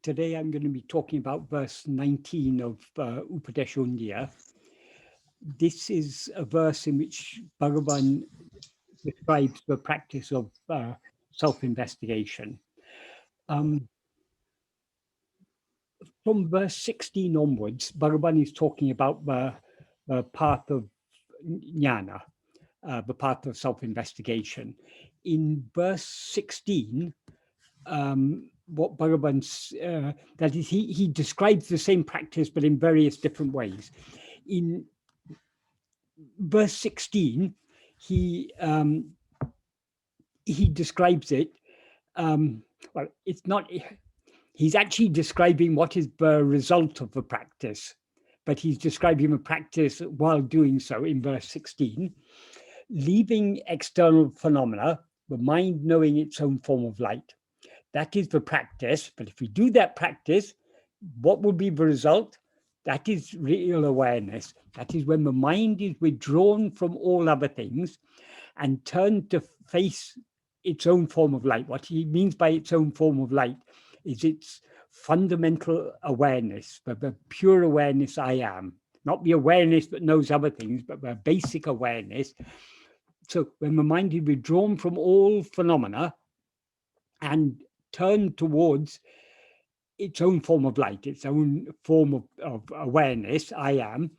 Today I'm going to be talking about verse 19 of Upadēśa Undiyār. This is a verse in which Bhagavan describes the practice of self-investigation. From verse 16 onwards, Bhagavan is talking about the path of ñāṇa, the path of self-investigation. In verse 16, what Bhagavan's, that is, he describes the same practice, but in various different ways. In verse 16, he describes it, well, it's not, he's actually describing what is the result of the practice, but he's describing the practice while doing so in verse 16. Leaving external phenomena, the mind knowing its own form of light. That is the practice, but if we do that practice, what will be the result? That is real awareness. That is when the mind is withdrawn from all other things and turned to face its own form of light. What he means by its own form of light is its fundamental awareness, the pure awareness I am. Not the awareness that knows other things, but the basic awareness. So when the mind is withdrawn from all phenomena and turned towards its own form of light, its own form of awareness, I am,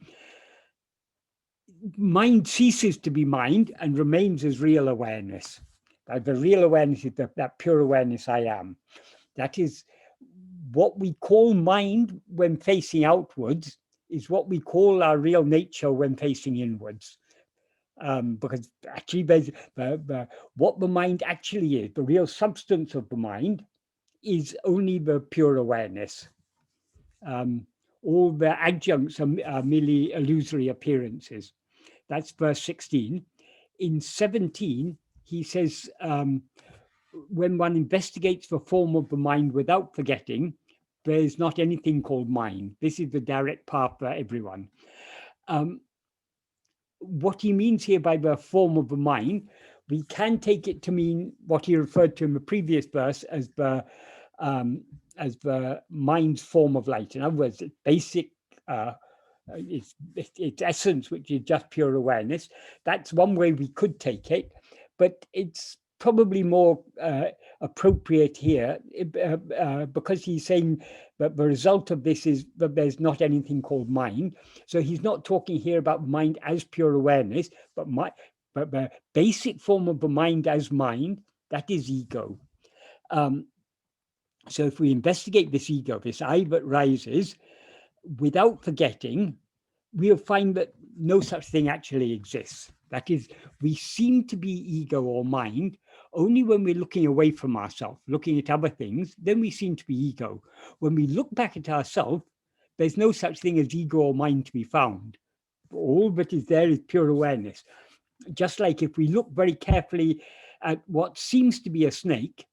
mind ceases to be mind and remains as real awareness. The real awareness is that pure awareness I am. That is what we call mind when facing outwards, is what we call our real nature when facing inwards. Because actually there's what the mind actually is, the real substance of the mind, is only the pure awareness. All the adjuncts are merely illusory appearances. That's verse 16. In 17, he says, when one investigates the form of the mind without forgetting, there is not anything called mind. This is the direct path for everyone. What he means here by the form of the mind, we can take it to mean what he referred to in the previous verse as the mind's form of light. In other words, its basic, its essence, which is just pure awareness. That's one way we could take it, but it's probably more appropriate here because he's saying that the result of this is that there's not anything called mind. So he's not talking here about mind as pure awareness, but the basic form of the mind as mind, that is ego. So if we investigate this ego, this I that rises, without forgetting, we'll find that no such thing actually exists. That is, we seem to be ego or mind only when we're looking away from ourselves, looking at other things, then we seem to be ego. When we look back at ourselves, there's no such thing as ego or mind to be found. All that is there is pure awareness. Just like if we look very carefully at what seems to be a snake,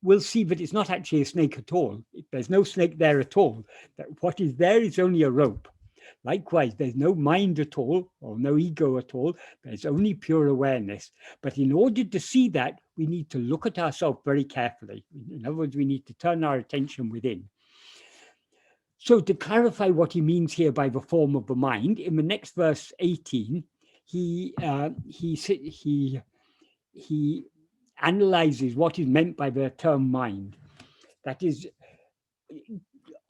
we'll see that it's not actually a snake at all. There's no snake there at all. That what is there is only a rope. Likewise, there's no mind at all, or no ego at all. There's only pure awareness. But in order to see that, we need to look at ourselves very carefully. In other words, we need to turn our attention within. So to clarify what he means here by the form of the mind, in the next verse 18, he analyzes what is meant by the term mind. That is,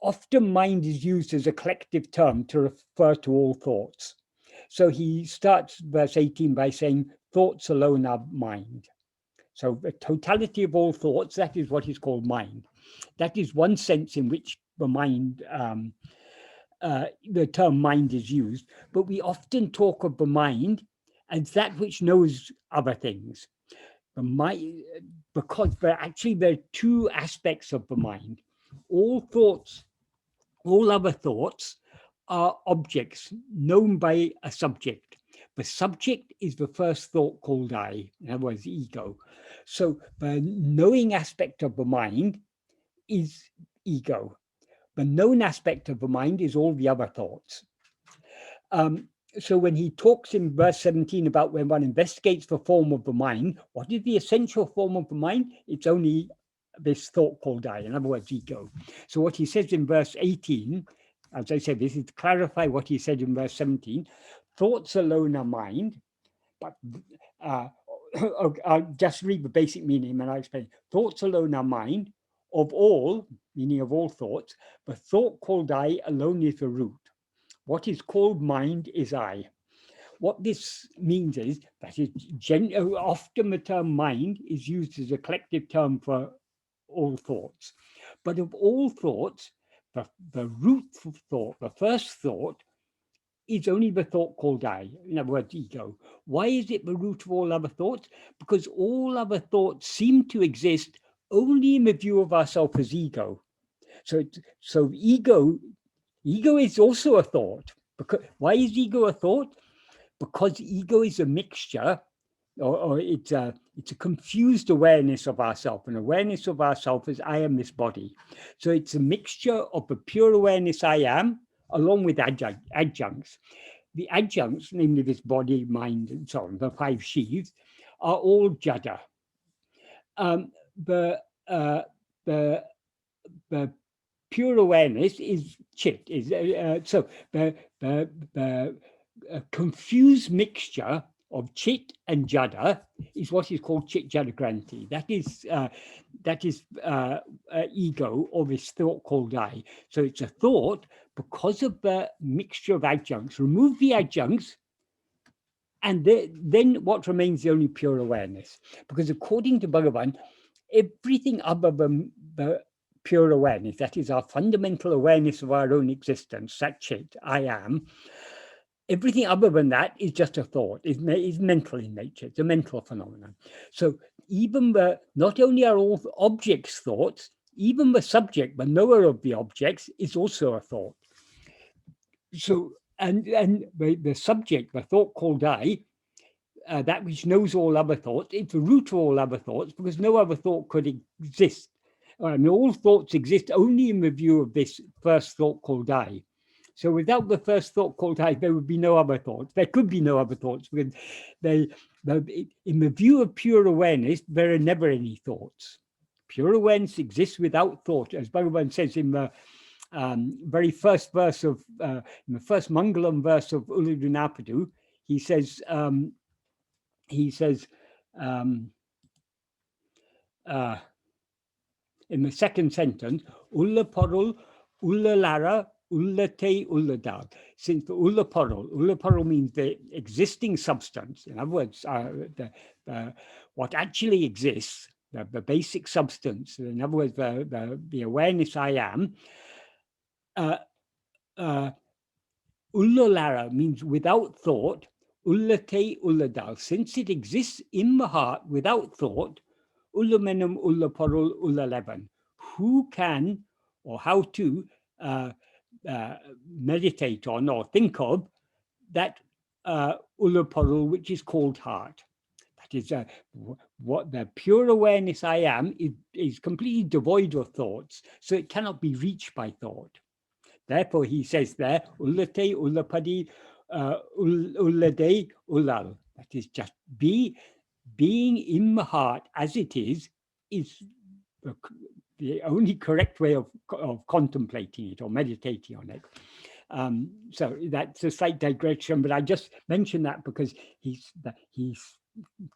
often mind is used as a collective term to refer to all thoughts. So he starts verse 18 by saying, thoughts alone are mind. So the totality of all thoughts, that is what is called mind. That is one sense in which the mind, the term mind is used, but we often talk of the mind as that which knows other things. The mind, because there are two aspects of the mind. All thoughts, all other thoughts are objects known by a subject. The subject is the first thought called I, in other words, ego. So the knowing aspect of the mind is ego. The known aspect of the mind is all the other thoughts. So when he talks in verse 17 about when one investigates the form of the mind, what is the essential form of the mind? It's only this thought called I, in other words, ego. So what he says in verse 18, as I said, this is to clarify what he said in verse 17, thoughts alone are mind, but I'll just read the basic meaning and I'll explain. Thoughts alone are mind, of all, meaning of all thoughts, but thought called I alone is the root. What is called mind is I. What this means is that often the term mind is used as a collective term for all thoughts. But of all thoughts, the root of thought, the first thought, is only the thought called I, in other words, ego. Why is it the root of all other thoughts? Because all other thoughts seem to exist only in the view of ourselves as ego. So ego is also a thought. Because, why is ego a thought? Because ego is a mixture, or it's a confused awareness of ourself. An awareness of ourself as I am this body. So it's a mixture of the pure awareness I am, along with adjuncts. The adjuncts, namely this body, mind, and so on, the five sheaths, are all jada. The pure awareness is chit. So the confused mixture of chit and jada is what is called chit jada granti. That is ego, or this thought called I. So it's a thought because of the mixture of adjuncts. Remove the adjuncts, and then what remains the only pure awareness. Because according to Bhagavan, everything other than the pure awareness, that is our fundamental awareness of our own existence, that chit, I am, everything other than that is just a thought, is mental in nature, it's a mental phenomenon. So even not only are all objects thoughts, even the subject, the knower of the objects, is also a thought. So, and the subject, the thought called I, that which knows all other thoughts, it's the root of all other thoughts, because no other thought could exist. I mean, all thoughts exist only in the view of this first thought called I. So without the first thought called I, there would be no other thoughts. There could be no other thoughts, because in the view of pure awareness, there are never any thoughts. Pure awareness exists without thought, as Bhagavan says in the very first verse of, in the first Mangalam verse of Uludunapadu, he says, in the second sentence, Ulla Porul, Ulla Lara, Ulla Te Ulla Dal. Since the Ulla Porul means the existing substance, in other words, what actually exists, the basic substance, in other words, the awareness I am. Ulla Lara means without thought, Ulla Te Ulla Dal. Since it exists in the heart without thought, Ulla Menum, Ulla Porul, Ulla Levan. Who can or how to meditate on or think of that Ulla Porul, which is called heart? That is what the pure awareness I am is completely devoid of thoughts, so it cannot be reached by thought. Therefore, he says there, Ullate, Ullapadi, Ullade, Ullal. That is just being in the heart as it is the only correct way of contemplating it or meditating on it. So that's a slight digression, but I just mention that because he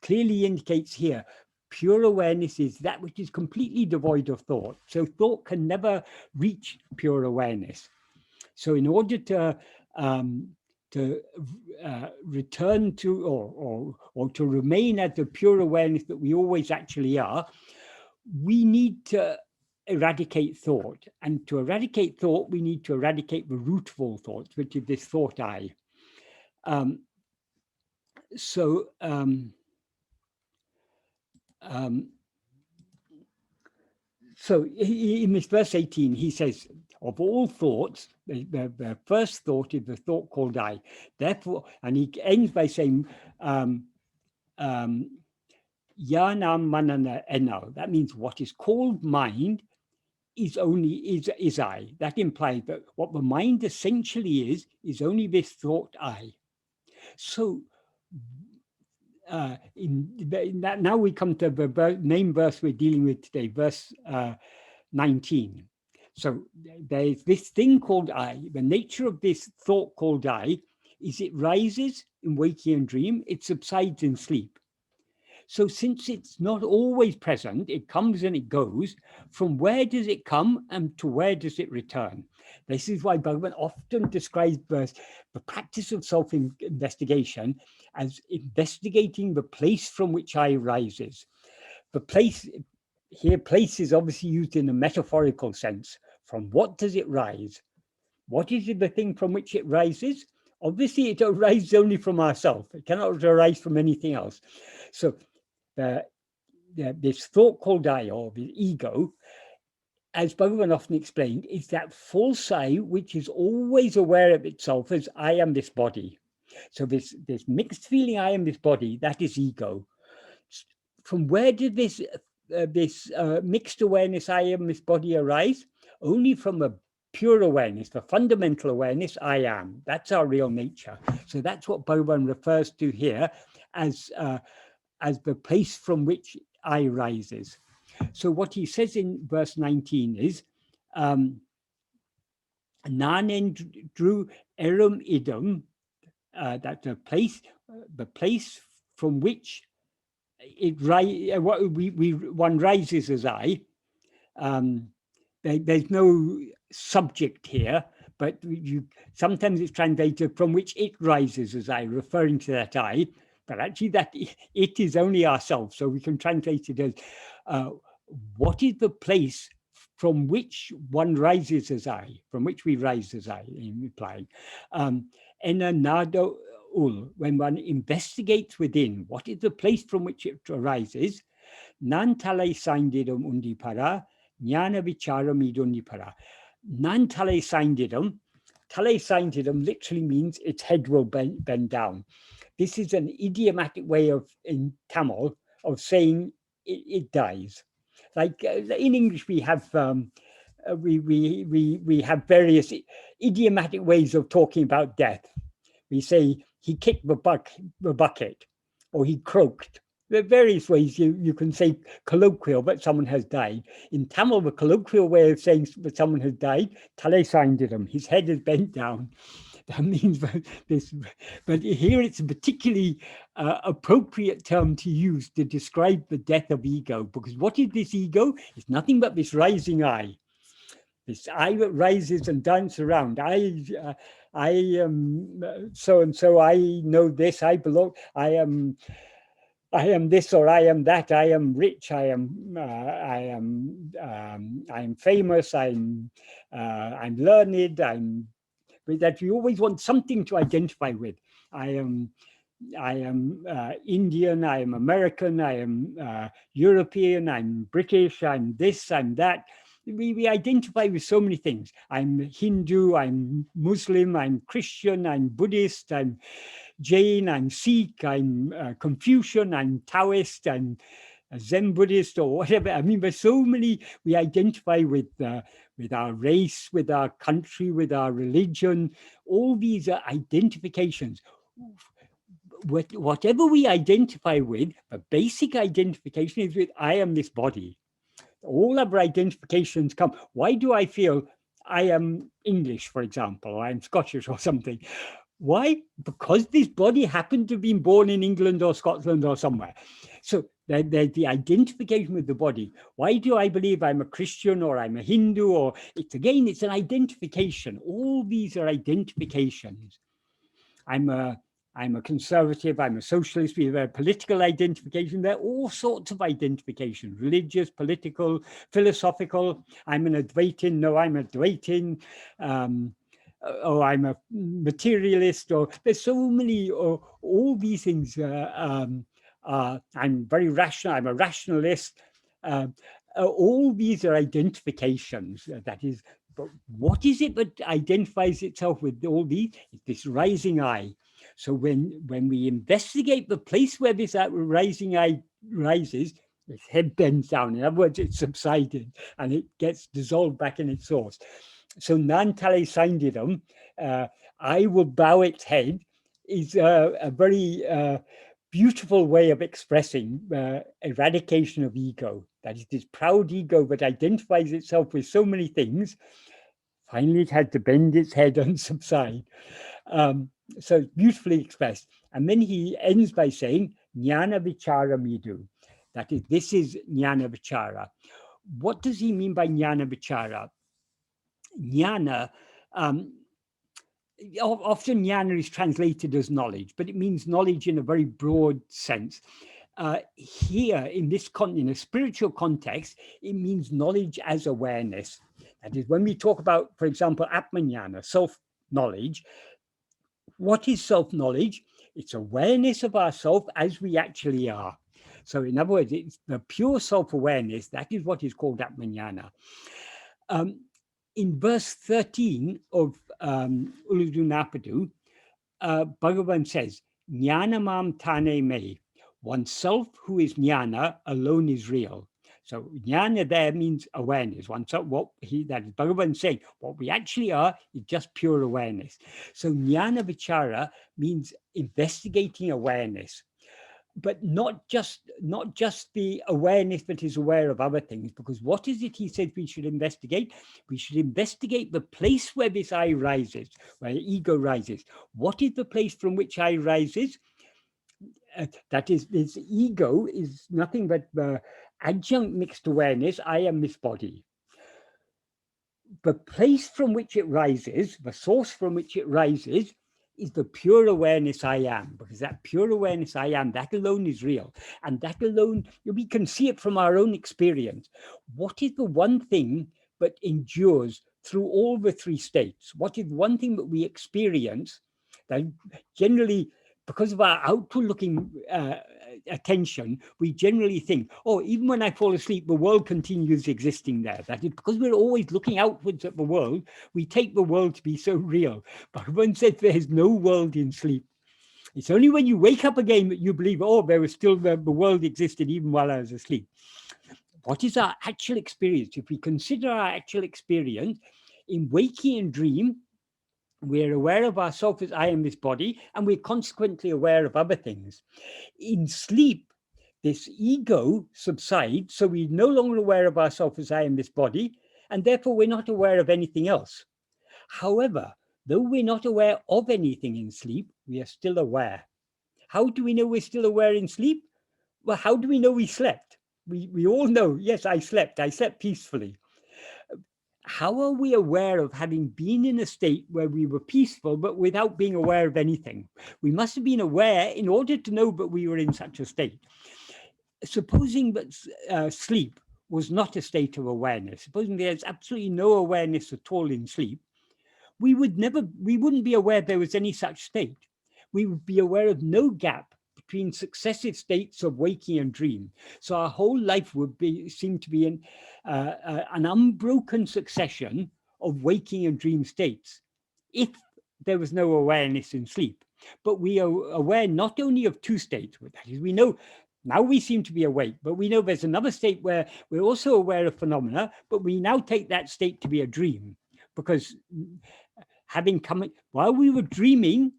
clearly indicates here, pure awareness is that which is completely devoid of thought. So thought can never reach pure awareness. So in order to return to or to remain at the pure awareness that we always actually are, we need to eradicate thought. And to eradicate thought, we need to eradicate the root of all thoughts, which is this thought I. So in this verse 18, he says, of all thoughts, the first thought is the thought called I. Therefore, and he ends by saying, ñāṉa-vicāram. That means what is called mind is I. That implies that what the mind essentially is only this thought I. So in that, now we come to the main verse we're dealing with today, verse 19. So there's this thing called I. The nature of this thought called I is it rises in waking and dream, it subsides in sleep. So since it's not always present, it comes and it goes, from where does it come and to where does it return? This is why Bhagavan often describes the practice of self-investigation as investigating the place from which I rises. The place, here place is obviously used in a metaphorical sense. From what does it rise? What is the thing from which it rises? Obviously, it arises only from ourselves. It cannot arise from anything else. So this thought called I, or the ego, as Bhagavan often explained, is that false I which is always aware of itself as I am this body. So this mixed feeling, I am this body, that is ego. From where did this mixed awareness, I am this body, arise? Only from a pure awareness, the fundamental awareness, I am. That's our real nature. So that's what Bhagavan refers to here as the place from which I rises. So what he says in verse 19 is, nāṉeṉ eṛum iḍam, that's the place from which one rises as I. There's no subject here, but sometimes it's translated from which it rises as I, referring to that I. But actually that it is only ourselves. So we can translate it as, what is the place from which one rises as I, from which we rise as I, in replying. nāḍavuṇ, when one investigates within, what is the place from which it arises? talai-sāyndiḍum mundīpaṛa, ñāṉa-vicāram dundīpaṛa. talai-sāyndiḍum. Talai-sāyndiḍum literally means its head will bend down. This is an idiomatic way of, in Tamil, of saying it dies. Like in English, we have we have various idiomatic ways of talking about death. We say he kicked the bucket, or he croaked. There are various ways you can say colloquial, but someone has died. In Tamil, the colloquial way of saying that someone has died, talai-sāyndiḍum, his head is bent down. That means this, but here it's a particularly appropriate term to use to describe the death of ego, because what is this ego? It's nothing but this rising I. This I that rises and dances around. I am so-and-so, I know this, I belong, I am this, or I am that, I am rich, I am famous, I'm learned, that we always want something to identify with. I am Indian, I am American, I am European, I'm British, I'm this, I'm that. We identify with so many things. I'm Hindu, I'm Muslim, I'm Christian, I'm Buddhist, I'm Jain, I'm Sikh, I'm Confucian, I'm Taoist, I'm Zen Buddhist, or whatever. I mean, there's so many we identify with our race, with our country, with our religion. All these are identifications. Whatever we identify with, the basic identification is with I am this body. All of our identifications come. Why do I feel I am English, for example, or I'm Scottish or something? Why? Because this body happened to have been born in England or Scotland or somewhere. So there's the identification with the body. Why do I believe I'm a Christian or I'm a Hindu? Or it's an identification. All these are identifications. I'm a conservative, I'm a socialist, we have a political identification. There are all sorts of identifications, religious, political, philosophical. I'm an Advaitin, no, I'm a Dvaitin. Or I'm a materialist, or there's so many, or all these things. I'm very rational, I'm a rationalist. All these are identifications. That is, but what is it that identifies itself with all these? It's this rising I. So when we investigate the place where this rising I rises, its head bends down. In other words, it's subsided and it gets dissolved back in its source. So talai-sāyndiḍum, I will bow its head, is a very beautiful way of expressing eradication of ego. That is this proud ego that identifies itself with so many things. Finally, it had to bend its head and subside. So beautifully expressed. And then he ends by saying, ñāṉa-vicāram. That is, this is ñāṉa-vicāra. What does he mean by ñāṉa-vicāra? Ñāna, often ñāna is translated as knowledge, but it means knowledge in a very broad sense. Here, in a spiritual context, it means knowledge as awareness. That is, when we talk about, for example, ātma-vichara, self-knowledge, what is self-knowledge? It's awareness of ourself as we actually are. So in other words, it's the pure self-awareness. That is what is called ātma-vichara. In verse 13 of Ulladu, Bhagavan says, ñāṇamam tāne me. Oneself who is ñāna alone is real. So ñāna there means awareness. Oneself, that is Bhagavan saying, what we actually are is just pure awareness. So ñāṇa-vicāra means investigating awareness, but not just the awareness that is aware of other things, because what is it he said we should investigate? We should investigate the place where this I rises, where ego rises. What is the place from which I rises? That is, this ego is nothing but adjunct mixed awareness. I am this body. The place from which it rises, the source from which it rises, is the pure awareness I am, because that pure awareness I am, that alone is real. And that alone, we can see it from our own experience. What is the one thing that endures through all the three states? What is one thing that we experience that generally, because of our outward-looking attention, we generally think, oh, even when I fall asleep, the world continues existing there. That is because we're always looking outwards at the world, we take the world to be so real. Bhagavan said there is no world in sleep. It's only when you wake up again that you believe, oh, there was still the world existed even while I was asleep. What is our actual experience? If we consider our actual experience in waking and dream, we're aware of ourselves as I am this body, and we're consequently aware of other things. In sleep, this ego subsides, so we're no longer aware of ourselves as I am this body, and therefore we're not aware of anything else. However, though we're not aware of anything in sleep, we are still aware. How do we know we're still aware in sleep? Well, how do we know we slept? We all know, yes, I slept peacefully. How are we aware of having been in a state where we were peaceful, but without being aware of anything? We must have been aware in order to know that we were in such a state. Supposing that sleep was not a state of awareness, supposing there's absolutely no awareness at all in sleep, we wouldn't be aware there was any such state. We would be aware of no gap between successive states of waking and dream. So our whole life would seem to be in an unbroken succession of waking and dream states if there was no awareness in sleep. But we are aware not only of two states, that is, we know now we seem to be awake, but we know there's another state where we're also aware of phenomena, but we now take that state to be a dream, because having come, while we were dreaming,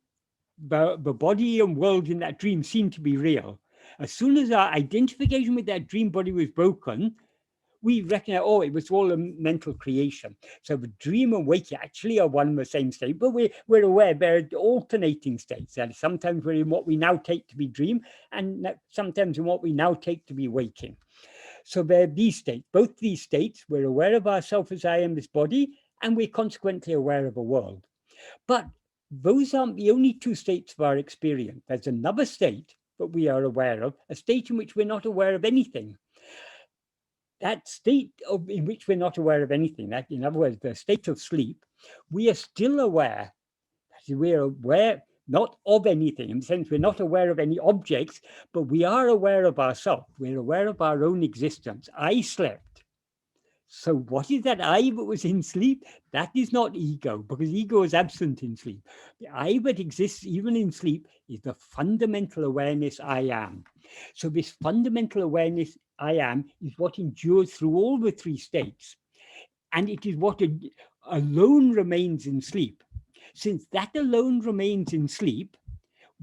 the body and world in that dream seemed to be real. As soon as our identification with that dream body was broken, we recognize, oh, it was all a mental creation. So the dream and waking actually are one and the same state, but we're aware they're alternating states. That is, sometimes we're in what we now take to be dream, and sometimes in what we now take to be waking. So there are these states, both these states, we're aware of ourselves as I am this body, and we're consequently aware of a world. But those aren't the only two states of our experience. There's another state that we are aware of, a state in which we're not aware of anything. That state in which we're not aware of anything, that, in other words, the state of sleep, we are still aware. We're aware not of anything, in the sense we're not aware of any objects, but we are aware of ourselves. We're aware of our own existence. I slept. So what is that I that was in sleep? That is not ego, because ego is absent in sleep. The I that exists even in sleep is the fundamental awareness I am. So this fundamental awareness I am is what endures through all the three states. And it is what alone remains in sleep. Since that alone remains in sleep,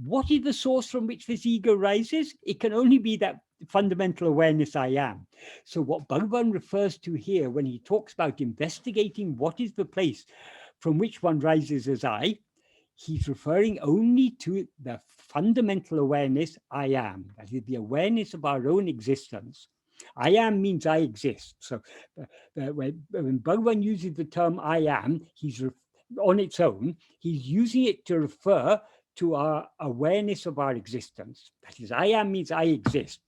What is the source from which this ego rises? It can only be that fundamental awareness I am. So what Bhagavan refers to here when he talks about investigating what is the place from which one rises as I, he's referring only to the fundamental awareness I am, that is the awareness of our own existence. I am means I exist. So when Bhagavan uses the term I am, he's on its own, he's using it to refer to our awareness of our existence. That is, I am means I exist.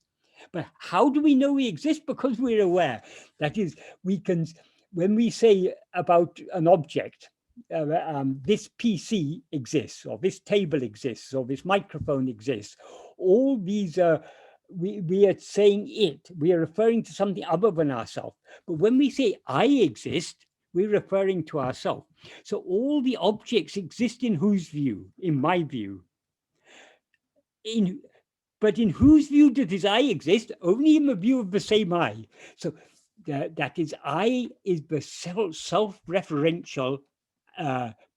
But how do we know we exist? Because we're aware. That is, we can, when we say about an object, this PC exists, or this table exists, or this microphone exists, all these we are saying it, we are referring to something other than ourselves. But when we say I exist, we're referring to ourselves. So all the objects exist in whose view? In my view. But in whose view does this I exist? Only in the view of the same I. So that is, I is the self-referential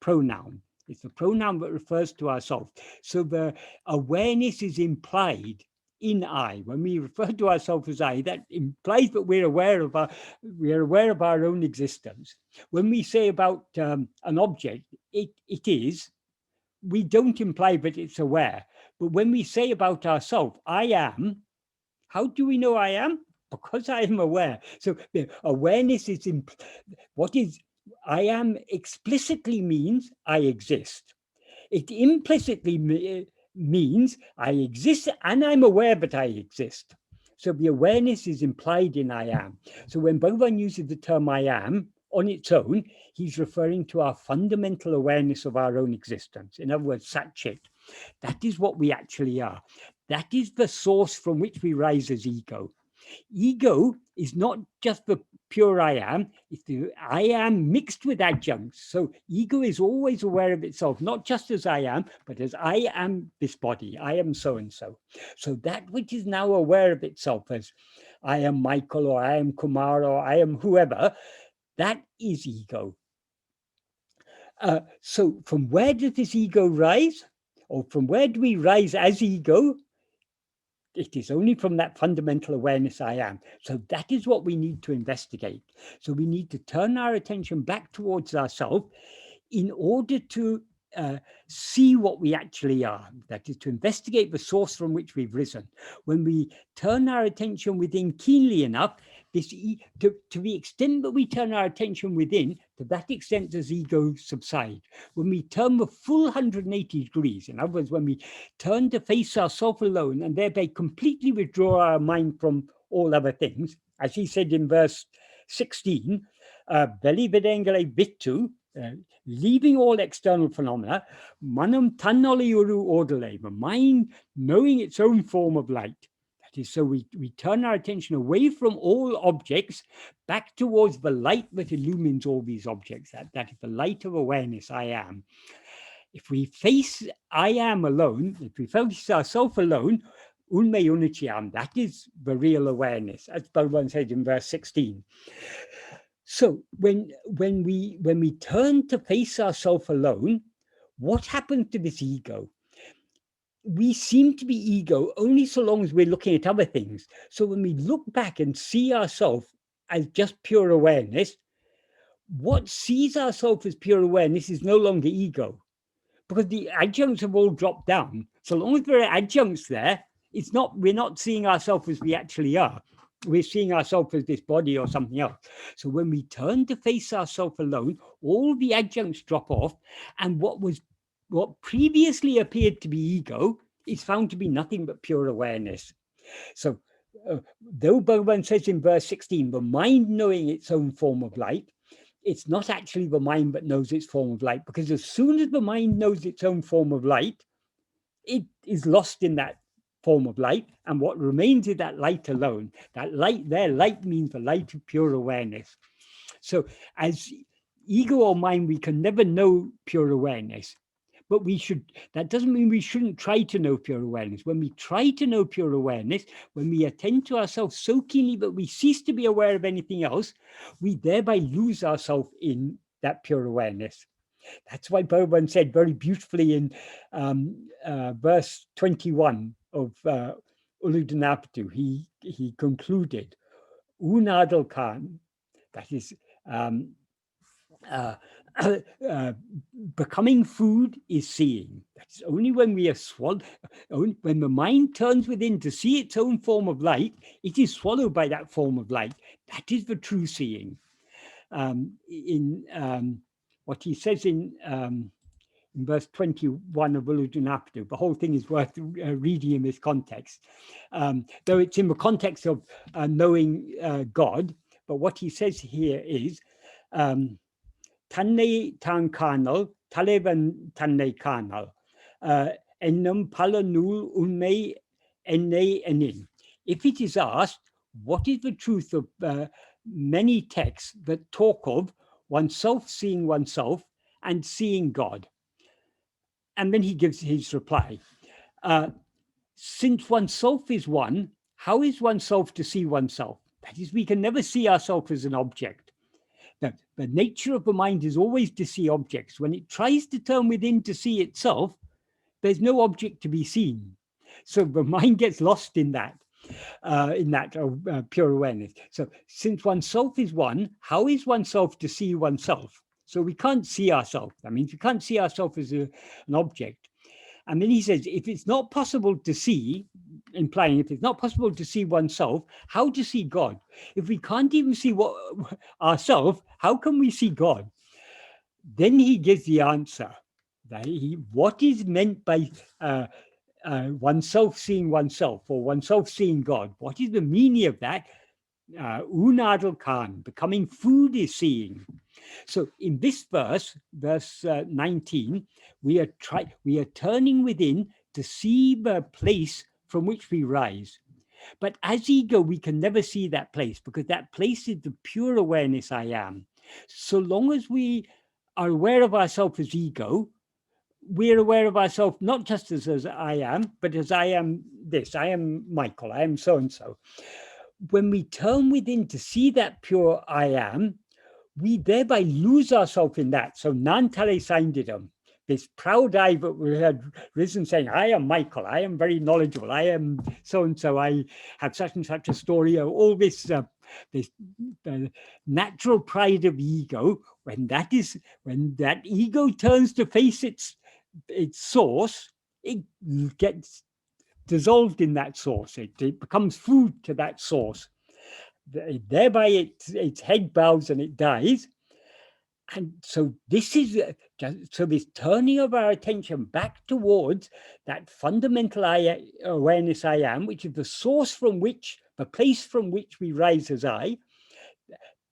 pronoun. It's the pronoun that refers to ourselves. So the awareness is implied in I. When we refer to ourselves as I, that implies that we're aware of our own existence. When we say about an object, it is, we don't imply that it's aware. But when we say about ourselves, I am, how do we know I am? Because I am aware. So the awareness is, what is I am explicitly means I exist. It implicitly means I exist and I'm aware that I exist. So the awareness is implied in I am. So when Bhagavan uses the term I am on its own, he's referring to our fundamental awareness of our own existence. In other words, Satchit. That is what we actually are. That is the source from which we rise as ego. Ego is not just the pure I am, it's the I am mixed with adjuncts. So ego is always aware of itself, not just as I am, but as I am this body, I am so-and-so. So that which is now aware of itself as I am Michael, or I am Kumar, or I am whoever, that is ego. So from where does this ego rise? Or from where do we rise as ego? It is only from that fundamental awareness I am. So that is what we need to investigate. So we need to turn our attention back towards ourselves in order to see what we actually are. That is to investigate the source from which we've risen. When we turn our attention within keenly enough, to the extent that we turn our attention within, to that extent does ego subside. When we turn the full 180 degrees, in other words, when we turn to face ourselves alone and thereby completely withdraw our mind from all other things, as he said in verse 16, leaving all external phenomena, manam tannoliyuru ordale, the mind knowing its own form of light. That is, so we turn our attention away from all objects back towards the light that illumines all these objects. That is the light of awareness, I am. If we face I am alone, if we face ourselves alone, unme unichiam, that is the real awareness, as Bhagavan said in verse 16. So when we turn to face ourselves alone, what happens to this ego? We seem to be ego only so long as we're looking at other things. So when we look back and see ourselves as just pure awareness, what sees ourselves as pure awareness is no longer ego, because the adjuncts have all dropped down. So long as there are adjuncts there, we're not seeing ourselves as we actually are. We're seeing ourselves as this body or something else. So when we turn to face ourselves alone, all the adjuncts drop off, and what previously appeared to be ego is found to be nothing but pure awareness. So though Bhagavan says in verse 16, the mind knowing its own form of light, it's not actually the mind that knows its form of light, because as soon as the mind knows its own form of light, it is lost in that form of light, and what remains is that light alone. That light there, light means the light of pure awareness. So as ego or mind, we can never know pure awareness, but that doesn't mean we shouldn't try to know pure awareness. When we try to know pure awareness, when we attend to ourselves so keenly that we cease to be aware of anything else, we thereby lose ourselves in that pure awareness. That's why Bhagavan said very beautifully in verse 21 of Upadēśa. He concluded, Ūnādalkān, that is, becoming food is seeing. That's only when we are swallowed, when the mind turns within to see its own form of light, it is swallowed by that form of light. That is the true seeing. In what he says in verse 21 of Upadēśa, the whole thing is worth reading in this context. Though it's in the context of knowing God, but what he says here is, Tanne tan kānal, talevan tanne kānal, ennam palanul unme nēti-nēti. If it is asked, what is the truth of many texts that talk of oneself seeing oneself and seeing God? And then he gives his reply. Since oneself is one, how is oneself to see oneself? That is, we can never see ourselves as an object. The nature of the mind is always to see objects. When it tries to turn within to see itself, there's no object to be seen. So the mind gets lost in that pure awareness. So since oneself is one, how is oneself to see oneself? So we can't see ourselves. That means we can't see ourselves as an object. And then he says, if it's not possible to see, implying if it's not possible to see oneself, how to see God? If we can't even see ourselves, how can we see God? Then he gives the answer. What is meant by oneself seeing oneself, or oneself seeing God? What is the meaning of that? Ūnādalkān, becoming food is seeing. So in this verse 19, we are turning within to see the place from which we rise. But as ego, we can never see that place, because that place is the pure awareness I am. So long as we are aware of ourselves as ego, we're aware of ourselves not just as I am, but as I am this, I am Michael, I am so-and-so. When we turn within to see that pure I am, we thereby lose ourselves in that. So talai-sāyndiḍum, this proud I that we had risen saying, I am Michael, I am very knowledgeable, I am so-and-so, I have such and such a story, all this natural pride of ego, when that ego turns to face its source, it gets dissolved in that source. It becomes food to that source. Thereby its head bows and it dies. And so this is this turning of our attention back towards that fundamental awareness I am, which is the source from which, the place from which we rise as I.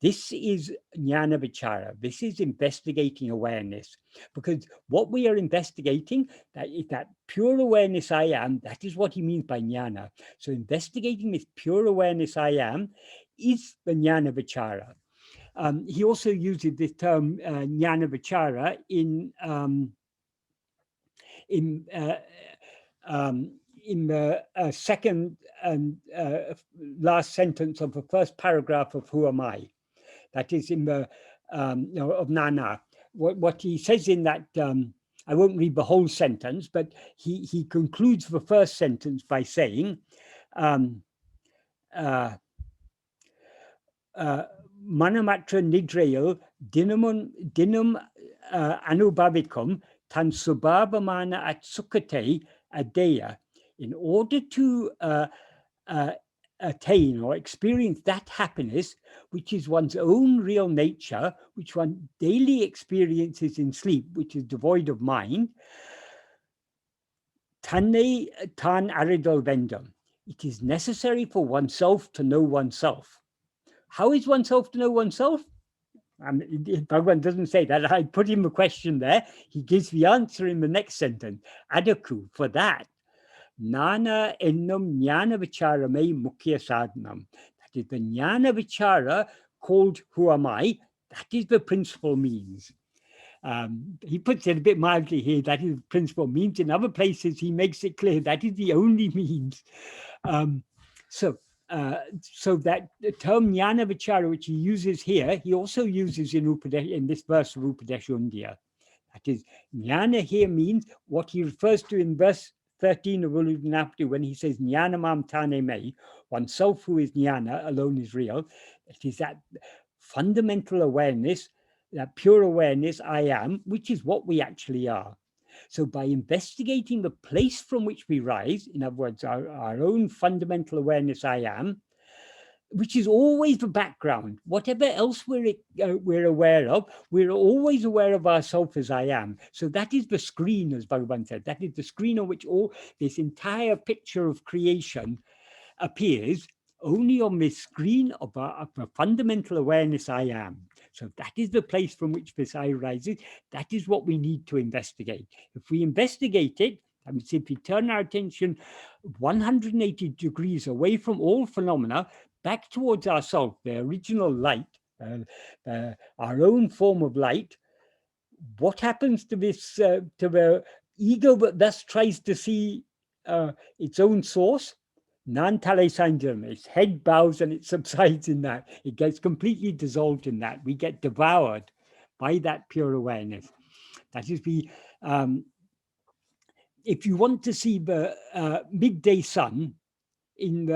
This is ñāṉa-vicāra. This is investigating awareness, because what we are investigating, that is that pure awareness I am. That is what he means by ñāṇa. So investigating this pure awareness I am is the ñāṉa-vicāra. He also uses this term ñāṉa-vicāra in the second and last sentence of the first paragraph of Who Am I? That is in the of nāṇa. What he says in that, I won't read the whole sentence, but he concludes the first sentence by saying, Manamatra nidrayal dinam anubhavikam tan subhabhamana at sukhate adeya. In order to attain or experience that happiness, which is one's own real nature, which one daily experiences in sleep, which is devoid of mind, tanne tan aridal vendam. It is necessary for oneself to know oneself. How is oneself to know oneself? Bhagavan doesn't say that. I put him a question there. He gives the answer in the next sentence. Adaku, for that. Nāna ennum ñāṉa-vicāra me mukhya sadhanam. That is the ñāṉa-vicāra called Who Am I? That is the principal means. He puts it a bit mildly here, that is the principal means. In other places, he makes it clear that is the only means. So that the term ñāṉa-vicāra, which he uses here, he also uses in this verse of Upadēśa Undiyār. That is, jnana here means what he refers to in verse 13 of Upadēśa when he says ñāṇamam tāne me, oneself who is jnana, alone is real. It is that fundamental awareness, that pure awareness, I am, which is what we actually are. So by investigating the place from which we rise, in other words, our own fundamental awareness, I am, which is always the background. Whatever else we're aware of, we're always aware of ourselves as I am. So that is the screen, as Bhagavan said. That is the screen on which all this entire picture of creation appears, only on this screen of a fundamental awareness I am. So that is the place from which this I rises. That is what we need to investigate. If we investigate it, I mean, if we turn our attention 180 degrees away from all phenomena, back towards ourselves, the original light, our own form of light, what happens to this, to the ego that thus tries to see its own source? talai-sāyndiḍum. Its head bows and it subsides in that. It gets completely dissolved in that. We get devoured by that pure awareness. That is if you want to see the midday sun when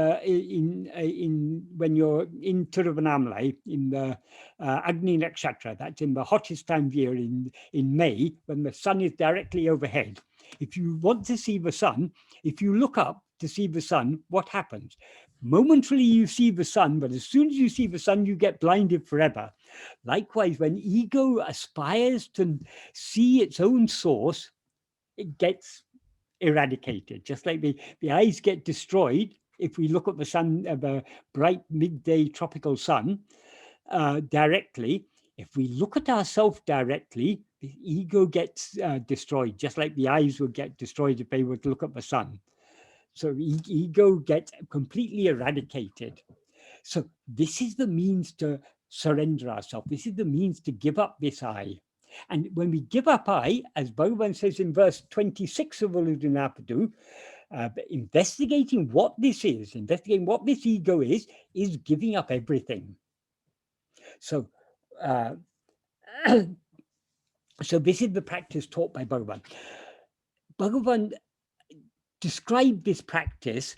you're in Ṭṛeṛumiḍa, in the Agni Nakshatra, that's in the hottest time of year in May, when the sun is directly overhead. If you want to see the sun, if you look up to see the sun, what happens? Momentarily you see the sun, but as soon as you see the sun, you get blinded forever. Likewise, when ego aspires to see its own source, it gets eradicated, just like the eyes get destroyed if we look at the sun, the bright midday tropical sun directly. If we look at ourselves directly, the ego gets destroyed, just like the eyes would get destroyed if they were to look at the sun. So ego gets completely eradicated. So this is the means to surrender ourselves. This is the means to give up this I. And when we give up I, as Bhagavan says in verse 26 of Upadēśa, investigating what this is, investigating what this ego is giving up everything. So, so this is the practice taught by Bhagavan. Bhagavan described this practice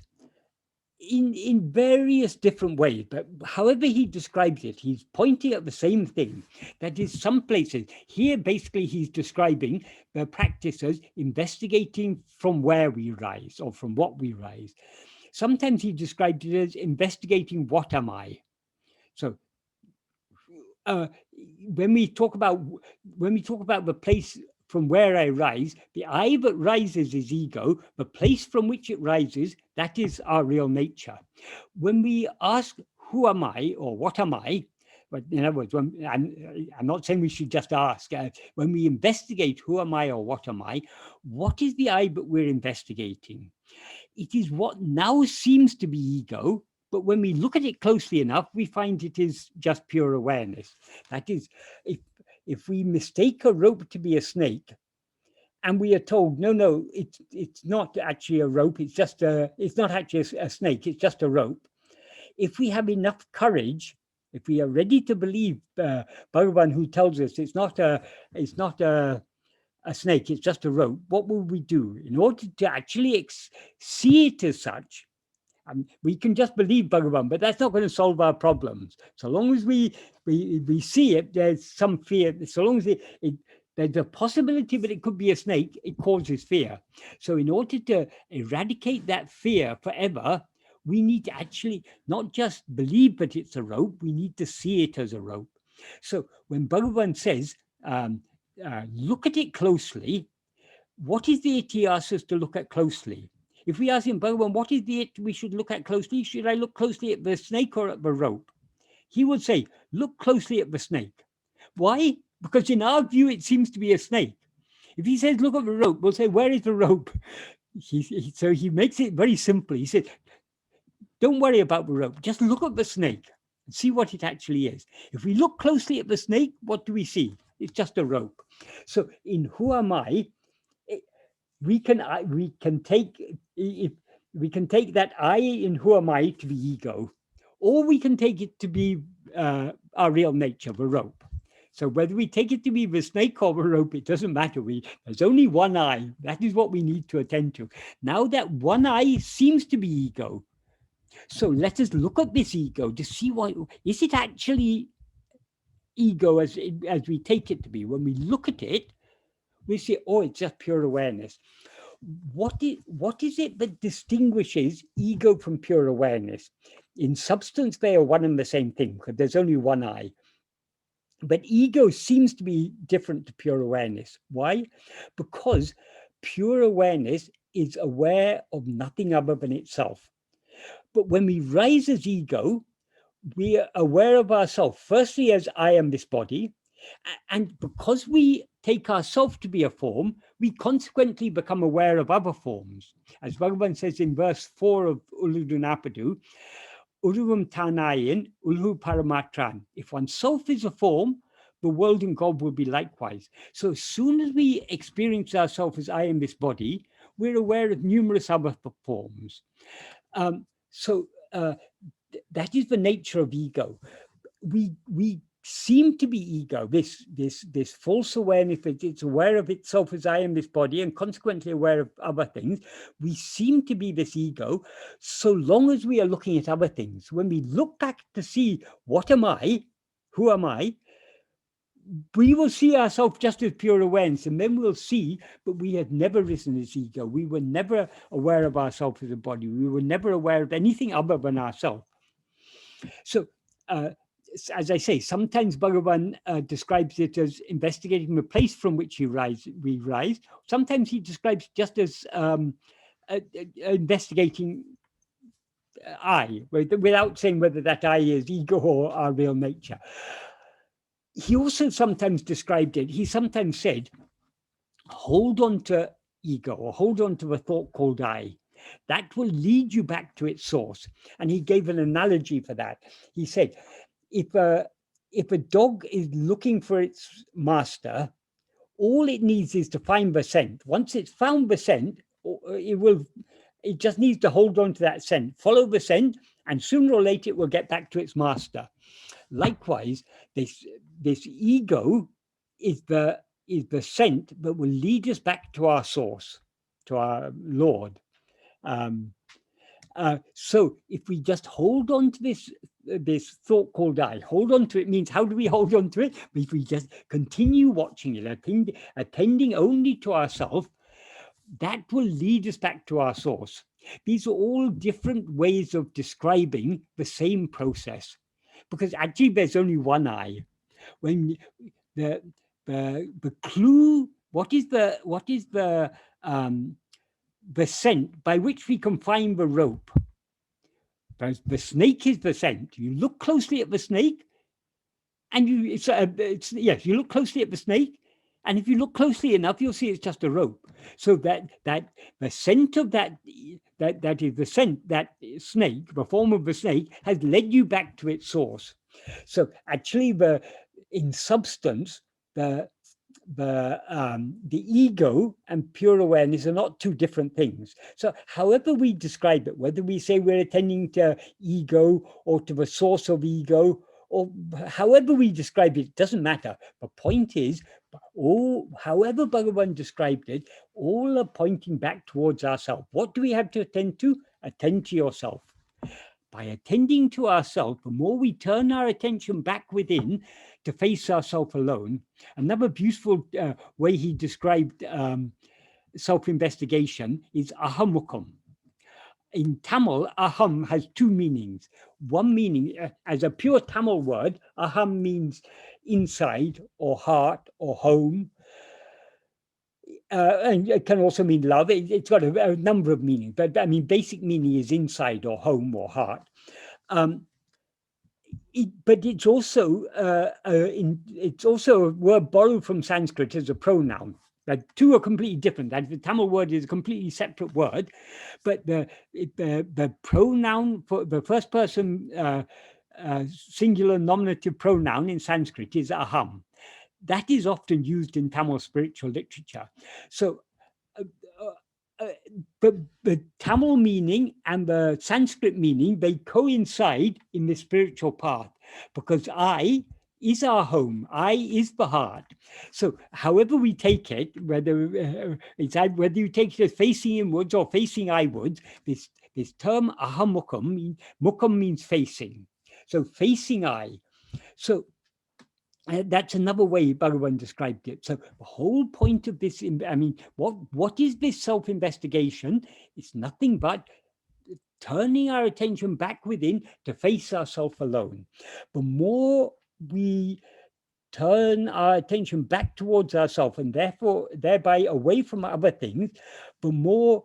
in various different ways, but however he describes it, he's pointing at the same thing. That is, some places here, basically, he's describing the practice as investigating from where we rise or from what we rise. Sometimes he described it as investigating what am I. So when we talk about the place from where I rise, the I that rises is ego. The place from which it rises, that is our real nature. When we ask, who am I or what am I? But in other words, I'm not saying we should just ask. When we investigate who am I or what am I, what is the I that we're investigating? It is what now seems to be ego, but when we look at it closely enough, we find it is just pure awareness. That is, if we mistake a rope to be a snake, and we are told, no, it's not actually a rope, it's not actually a snake, it's just a rope. If we have enough courage, if we are ready to believe Bhagavan, who tells us it's not a snake, it's just a rope, what will we do? In order to actually see it as such, we can just believe Bhagavan, but that's not going to solve our problems. So long as we see it, there's some fear. So long as there's a possibility that it could be a snake, it causes fear. So in order to eradicate that fear forever, we need to actually not just believe that it's a rope, we need to see it as a rope. So when Bhagavan says, look at it closely, what is the it he asks us to look at closely? If we ask him, Bhagavan, what is the it we should look at closely? Should I look closely at the snake or at the rope? He would say, look closely at the snake. Why? Because in our view, it seems to be a snake. If he says, look at the rope, we'll say, where is the rope? So he makes it very simple. He said, don't worry about the rope. Just look at the snake and see what it actually is. If we look closely at the snake, what do we see? It's just a rope. So in who am I, we can take that I in who am I to be ego, or we can take it to be our real nature, the rope. So whether we take it to be the snake or the rope, it doesn't matter. There's only one I. That is what we need to attend to. Now that one I seems to be ego. So let us look at this ego to see what is it actually ego as we take it to be. When we look at it, we see, oh, it's just pure awareness. What is it that distinguishes ego from pure awareness? In substance, they are one and the same thing, because there's only one I. But ego seems to be different to pure awareness. Why? Because pure awareness is aware of nothing other than itself. But when we rise as ego, we are aware of ourselves, firstly as I am this body, and because we take ourselves to be a form, we consequently become aware of other forms. As Bhagavan says in verse 4 of Ulludunapadu, Uruvam Tanayin, Ulhu Paramatran. If oneself is a form, the world and God will be likewise. So as soon as we experience ourselves as I am this body, we're aware of numerous other forms. That is the nature of ego. We seem to be ego, this false awareness that it's aware of itself as I am this body and consequently aware of other things. We seem to be this ego so long as we are looking at other things. When we look back to see what am I, who am I, we will see ourselves just as pure awareness, and then we'll see, but we had never risen as ego. We were never aware of ourselves as a body. We were never aware of anything other than ourselves. So, as I say, sometimes Bhagavan describes it as investigating the place from which we rise. Sometimes he describes just as investigating I, without saying whether that I is ego or our real nature. He also sometimes described it, he sometimes said, hold on to ego or hold on to a thought called I. That will lead you back to its source. And he gave an analogy for that. He said, if a dog is looking for its master, all it needs is to find the scent. Once it's found the scent, it just needs to hold on to that scent, follow the scent, and sooner or later it will get back to its master. Likewise, this ego is the scent that will lead us back to our source, to our Lord. So if we just hold on to this thought called I, hold on to it means, how do we hold on to it? If we just continue watching it, attending only to ourselves, that will lead us back to our source. These are all different ways of describing the same process, because actually there's only one I. When the clue, what is the scent by which we can find the rope? The snake is the scent. You look closely at the snake, and you look closely at the snake, and if you look closely enough, you'll see it's just a rope. So that the scent of that is the scent, that snake, the form of the snake, has led you back to its source. So actually, in substance, the ego and pure awareness are not two different things. So however we describe it, whether we say we're attending to ego or to the source of ego, or however we describe it, it doesn't matter. The point is, however Bhagavan described it, all are pointing back towards ourselves. What do we have to attend to? Attend to yourself. By attending to ourselves, the more we turn our attention back within to face ourselves alone. Another beautiful way he described self-investigation is ahamukam. In Tamil, aham has two meanings. One meaning, as a pure Tamil word, aham means inside or heart or home. And it can also mean love. It's got a number of meanings, but I mean, basic meaning is inside or home or heart. But it's also a word borrowed from Sanskrit as a pronoun. The two are completely different. The Tamil word is a completely separate word, but the pronoun for the first person singular nominative pronoun in Sanskrit is aham. That is often used in Tamil spiritual literature. So, but the Tamil meaning and the Sanskrit meaning, they coincide in the spiritual path, because I is our home. I is the heart. So however we take it, whether whether you take it as facing inwards or facing eyewards, this term ahamukham, mukham means facing. So facing eye. So that's another way Bhagavan described it. So the whole point of this, I mean, what is this self-investigation? It's nothing but turning our attention back within to face ourselves alone. The more we turn our attention back towards ourselves and therefore thereby away from other things, the more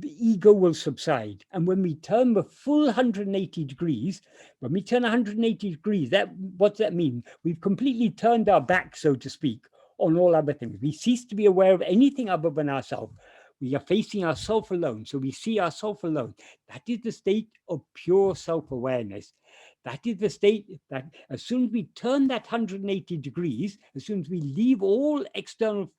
ego will subside. And when we turn the full 180 degrees, when we turn 180 degrees, what does that mean? We've completely turned our back, so to speak, on all other things. We cease to be aware of anything other than ourselves. We are facing ourselves alone. So we see ourselves alone. That is the state of pure self-awareness. That is the state that as soon as we turn that 180 degrees, as soon as we leave all external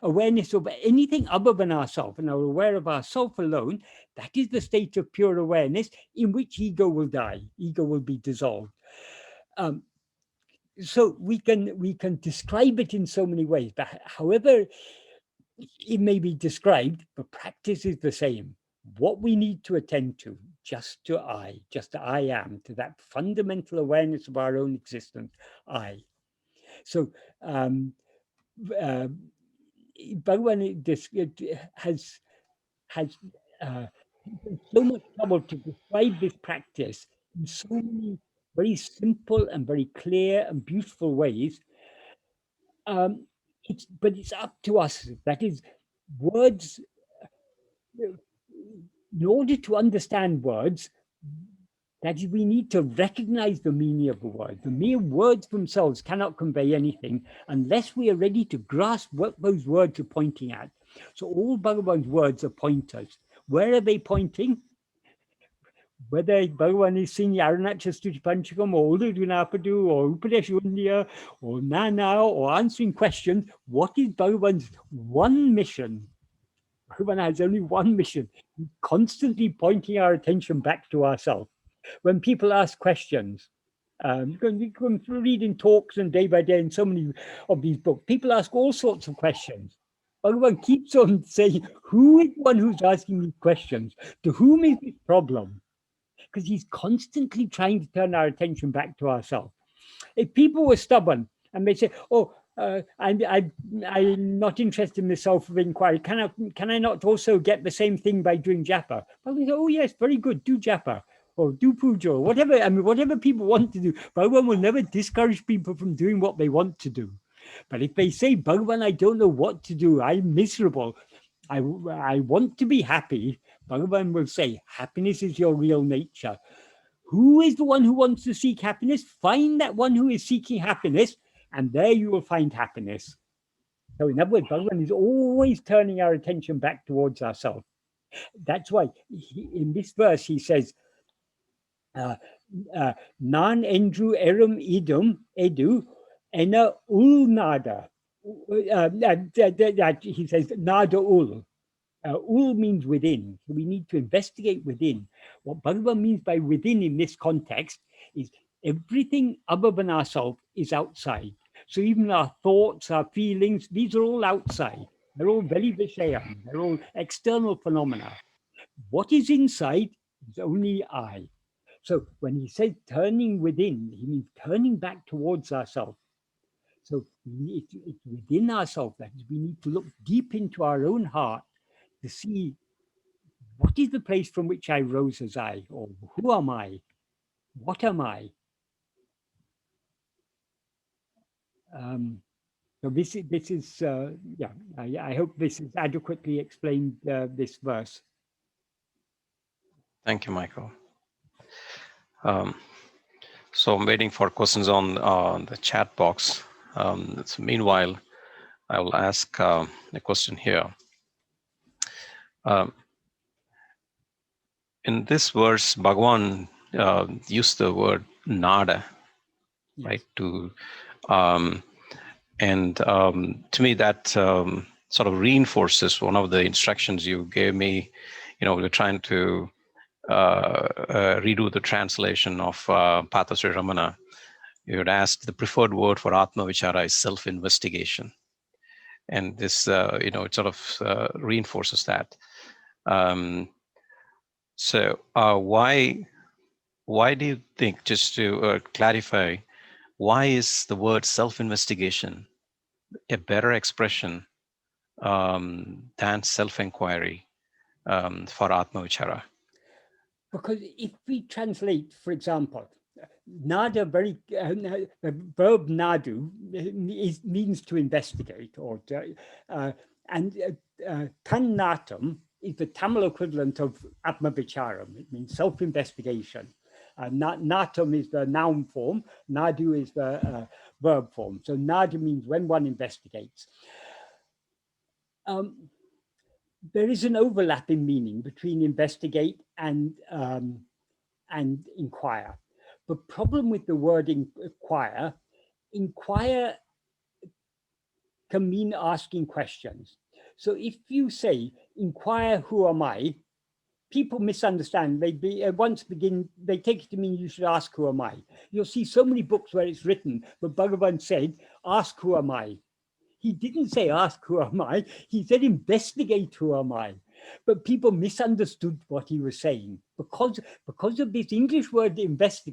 awareness of anything other than ourselves and are aware of ourself alone, that is the state of pure awareness in which ego will die, ego will be dissolved. So we can describe it in so many ways, but however it may be described, the practice is the same. What we need to attend to, just to I am, to that fundamental awareness of our own existence, I. So Bhagavan has so much trouble to describe this practice in so many very simple and very clear and beautiful ways. But it's up to us. That is, words, in order to understand words, that is, we need to recognize the meaning of the word. The mere words themselves cannot convey anything unless we are ready to grasp what those words are pointing at. So all Bhagavan's words are pointers. Where are they pointing? Whether Bhagavan is singing Arunachal Stuti Panchakam or Upadēśa or Upadēśa Undiyār or nāṇa or answering questions, what is Bhagavan's one mission? Bhagavan has only one mission, constantly pointing our attention back to ourselves. When people ask questions, you can read in talks and day by day in so many of these books, people ask all sorts of questions. Bhagavan keeps on saying, who is the one who's asking these questions? To whom is this problem? Because he's constantly trying to turn our attention back to ourselves. If people were stubborn and they say, oh, I'm not interested in the self-inquiry. Can I not also get the same thing by doing japa? Well, we say, oh yes, very good, do japa or do puja or whatever. I mean, whatever people want to do. Bhagavan will never discourage people from doing what they want to do. But if they say, Bhagavan, I don't know what to do, I'm miserable, I want to be happy, Bhagavan will say, happiness is your real nature. Who is the one who wants to seek happiness? Find that one who is seeking happiness, and there you will find happiness. So in other words, Bhagavan is always turning our attention back towards ourselves. That's why in this verse he says, nāṉeṉ eṛum iḍam edu ena ul nāḍa. He says nāḍavuṇ. Ul means within. So we need to investigate within. What Bhagavan means by within in this context is everything other than ourselves is outside. So even our thoughts, our feelings, these are all outside. They're all very vishayam. They're all external phenomena. What is inside is only I. So when he says turning within, he means turning back towards ourselves. So it's within ourselves. That is, we need to look deep into our own heart to see what is the place from which I rose as I, or who am I? What am I? So this is yeah. I hope this is adequately explained this verse. Thank you, Michael. So I'm waiting for questions on the chat box. So meanwhile, I will ask a question here. In this verse, Bhagavan used the word nāḍa, yes, right? To me, that sort of reinforces one of the instructions you gave me. We're trying to redo the translation of Patha Sri Ramana. you had asked, the preferred word for Atma-vichara is self-investigation. And this, it sort of reinforces that. So why do you think, just to clarify, why is the word self-investigation a better expression than self-enquiry for Atma-vichara? Because if we translate, for example, nāḍa, the verb nāḍu means to investigate, or and tannatam is the Tamil equivalent of Atma-vichara. It means self-investigation. Natam is the noun form, nāḍu is the verb form. So nāḍa means when one investigates. There is an overlap in meaning between investigate and inquire. The problem with the word inquire can mean asking questions. So if you say, inquire who am I, people misunderstand. They take it to mean you should ask who am I. You'll see so many books where it's written, but Bhagavan said, ask who am I. He didn't say ask who am I, he said investigate who am I. But people misunderstood what he was saying because of this English word this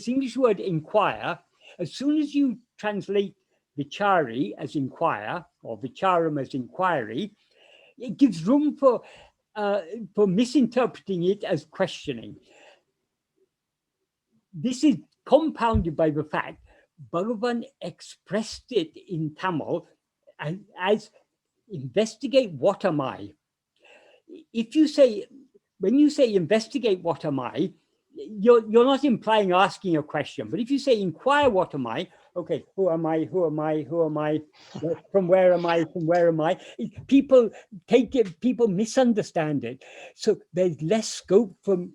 English word inquire. As soon as you translate vicāri as inquire or vicāram as inquiry, it gives room for misinterpreting it as questioning. This is compounded by the fact Bhagavan expressed it in Tamil as investigate what am I. If you say, when you say investigate what am I, you're not implying asking a question. But if you say inquire what am I, okay, who am I, who am I, who am I, from where am I, from where am I? People take it, people misunderstand it. So there's less scope for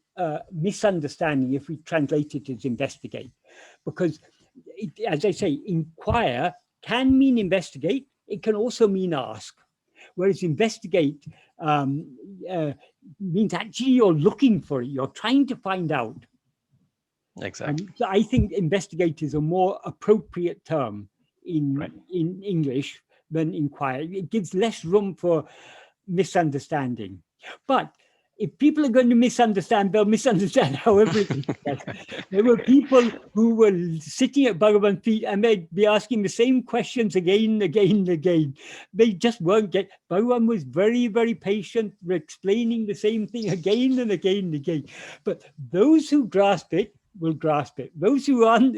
misunderstanding if we translate it as investigate. Because as I say, inquire can mean investigate. It can also mean ask. Whereas investigate means actually you're looking for it. You're trying to find out. Exactly. So I think investigate is a more appropriate term in English than inquire. It gives less room for misunderstanding. But if people are going to misunderstand, they'll misunderstand however it is. There were people who were sitting at Bhagavan's feet and they'd be asking the same questions again and again and again. They just weren't getting. Bhagavan was very, very patient, explaining the same thing again and again and again. But those who grasp it will grasp it. Those who aren't,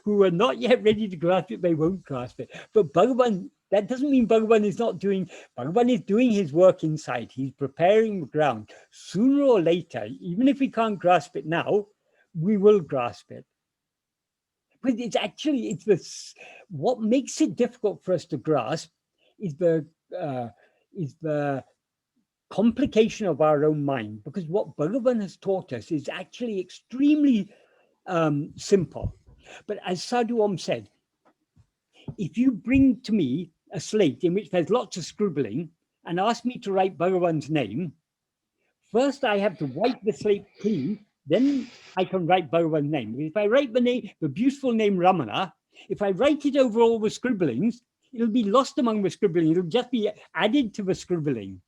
who are not yet ready to grasp it, they won't grasp it. But Bhagavan, that doesn't mean Bhagavan is not doing, Bhagavan is doing his work inside. He's preparing the ground. Sooner or later, even if we can't grasp it now, we will grasp it. But it's actually, what makes it difficult for us to grasp is the complication of our own mind, because what Bhagavan has taught us is actually extremely simple. But as Sadhu Om said, if you bring to me a slate in which there's lots of scribbling and ask me to write Bhagavan's name, first I have to wipe the slate clean, then I can write Bhagavan's name. If I write the beautiful name Ramana, if I write it over all the scribblings, it'll be lost among the scribbling. It'll just be added to the scribbling.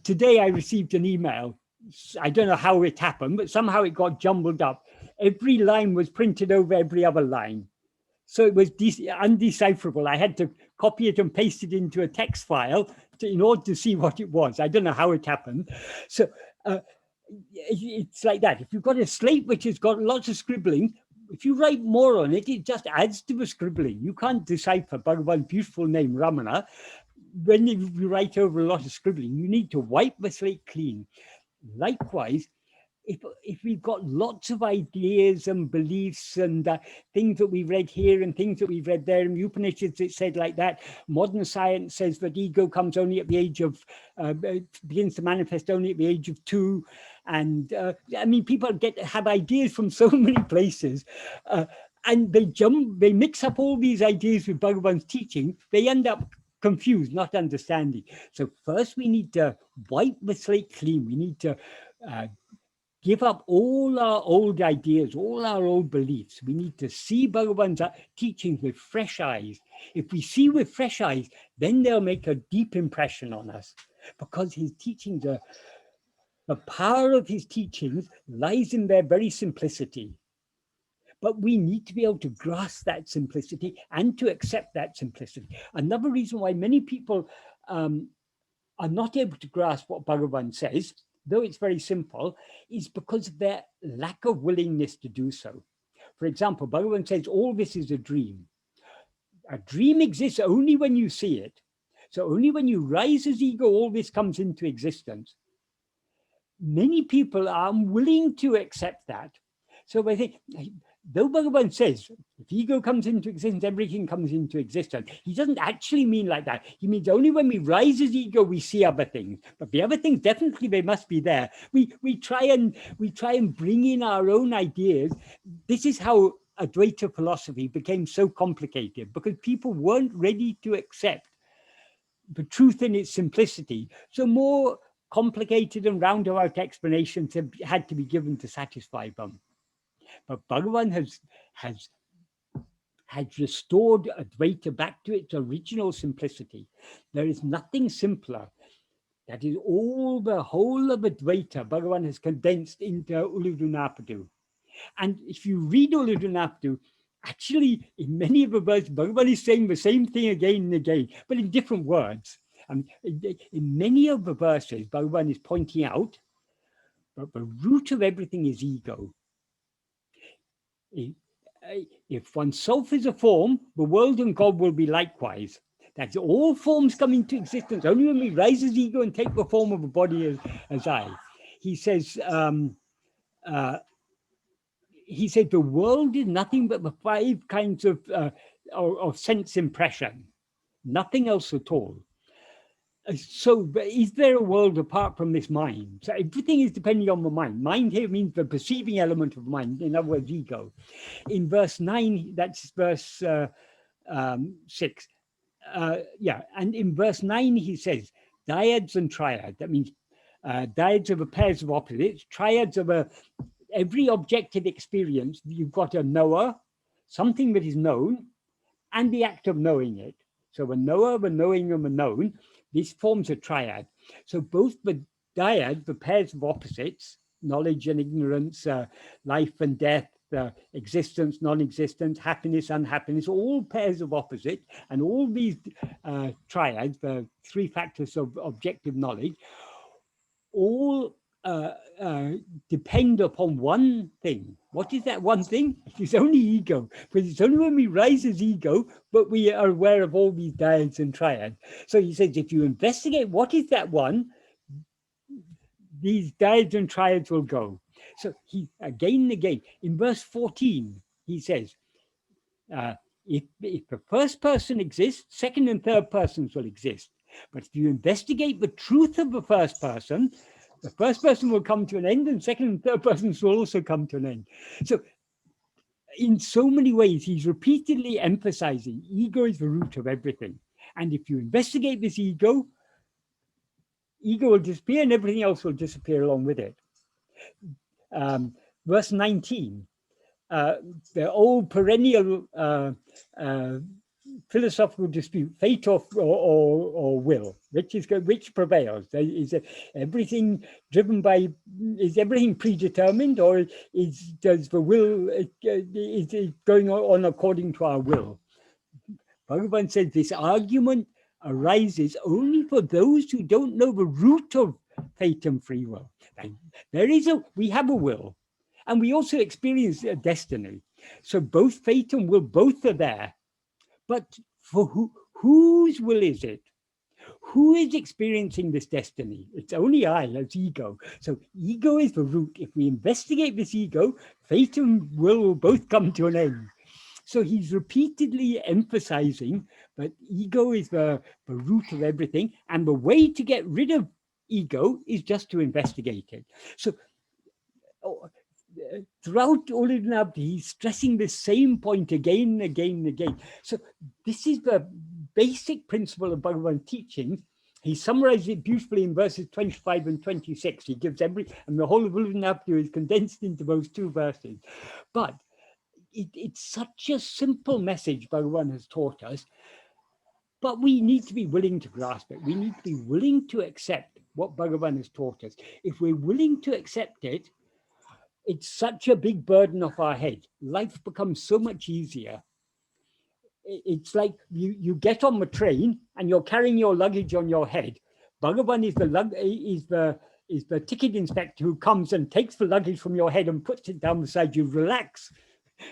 Today I received an email. I don't know how it happened, but somehow it got jumbled up. Every line was printed over every other line. So it was undecipherable. I had to copy it and paste it into a text file in order to see what it was. I don't know how it happened. So it's like that. If you've got a slate which has got lots of scribbling, if you write more on it, it just adds to the scribbling. You can't decipher Bhagavan's beautiful name, Ramana. When you write over a lot of scribbling, you need to wipe the slate clean. Likewise, if we've got lots of ideas and beliefs and things that we read here and things that we've read there, in the Upanishads it said like that, modern science says that ego comes only at the age of, begins to manifest only at the age of 2. And I mean, people have ideas from so many places and they mix up all these ideas with Bhagavan's teaching. They end up confused, not understanding. So first we need to wipe the slate clean. We need to give up all our old ideas, all our old beliefs. We need to see Bhagavan's teachings with fresh eyes. If we see with fresh eyes, then they'll make a deep impression on us, because his teachings are, the power of his teachings lies in their very simplicity. But we need to be able to grasp that simplicity and to accept that simplicity. Another reason why many people are not able to grasp what Bhagavan says, though it's very simple, is because of their lack of willingness to do so. For example, Bhagavan says, all this is a dream. A dream exists only when you see it. So only when you rise as ego, all this comes into existence. Many people are unwilling to accept that. So I think, though Bhagavan says, if ego comes into existence, everything comes into existence, he doesn't actually mean like that. He means only when we rise as ego, we see other things. But the other things, definitely they must be there. We try and bring in our own ideas. This is how Advaita philosophy became so complicated, because people weren't ready to accept the truth in its simplicity. So more complicated and roundabout explanations had to be given to satisfy them. But Bhagavan has restored Advaita back to its original simplicity. There is nothing simpler. That is all the whole of Advaita, Bhagavan has condensed into Ulladu. And if you read Ulladu, actually, in many of the verses, Bhagavan is saying the same thing again and again, but in different words. In many of the verses, Bhagavan is pointing out that the root of everything is ego. If oneself is a form, the world and God will be likewise. That's all forms come into existence only when we rise as ego and take the form of a body as I. He says, the world is nothing but the 5 kinds of sense impression, nothing else at all. So is there a world apart from this mind? So everything is depending on the mind. Mind here means the perceiving element of mind, in other words, ego. In verse 9, that's verse 6. And in verse 9, he says, dyads and triad. That means dyads are the pairs of opposites. Triads are every objective experience. You've got a knower, something that is known, and the act of knowing it. So the knower, the knowing, and the known, this forms a triad. So both the dyad, the pairs of opposites, knowledge and ignorance, life and death, existence, non-existence, happiness, unhappiness, all pairs of opposites, and all these triads, the 3 factors of objective knowledge, all depend upon one thing. What is that one thing? It's only ego, because it's only when we rise as ego, but we are aware of all these dyads and triads. So he says, if you investigate what is that one, these dyads and triads will go. So he again and again, in verse 14, he says, if the first person exists, second and third persons will exist. But if you investigate the truth of the first person will come to an end, and second and third persons will also come to an end. So in so many ways, he's repeatedly emphasizing ego is the root of everything. And if you investigate this ego will disappear and everything else will disappear along with it. Verse 19, the old perennial philosophical dispute, fate or will, which prevails? Is everything driven by, is everything predetermined, or does the will, is it going on according to our will? Bhagavan says this argument arises only for those who don't know the root of fate and free will. And we have a will, and we also experience a destiny. So both fate and will, both are there. But for whose will is it? Who is experiencing this destiny? It's only I, as ego. So ego is the root. If we investigate this ego, fate and will both come to an end. So he's repeatedly emphasizing that ego is the root of everything, and the way to get rid of ego is just to investigate it. So throughout Ulladu, he's stressing the same point again and again and again. So this is the basic principle of Bhagavan teaching. He summarizes it beautifully in verses 25 and 26. He gives and the whole of Upadēśa is condensed into those 2 verses. But it's such a simple message Bhagavan has taught us, but we need to be willing to grasp it. We need to be willing to accept what Bhagavan has taught us. If we're willing to accept it, it's such a big burden off our head. Life becomes so much easier. It's like you get on the train and you're carrying your luggage on your head. Bhagavan is the ticket inspector who comes and takes the luggage from your head and puts it down beside you. Relax.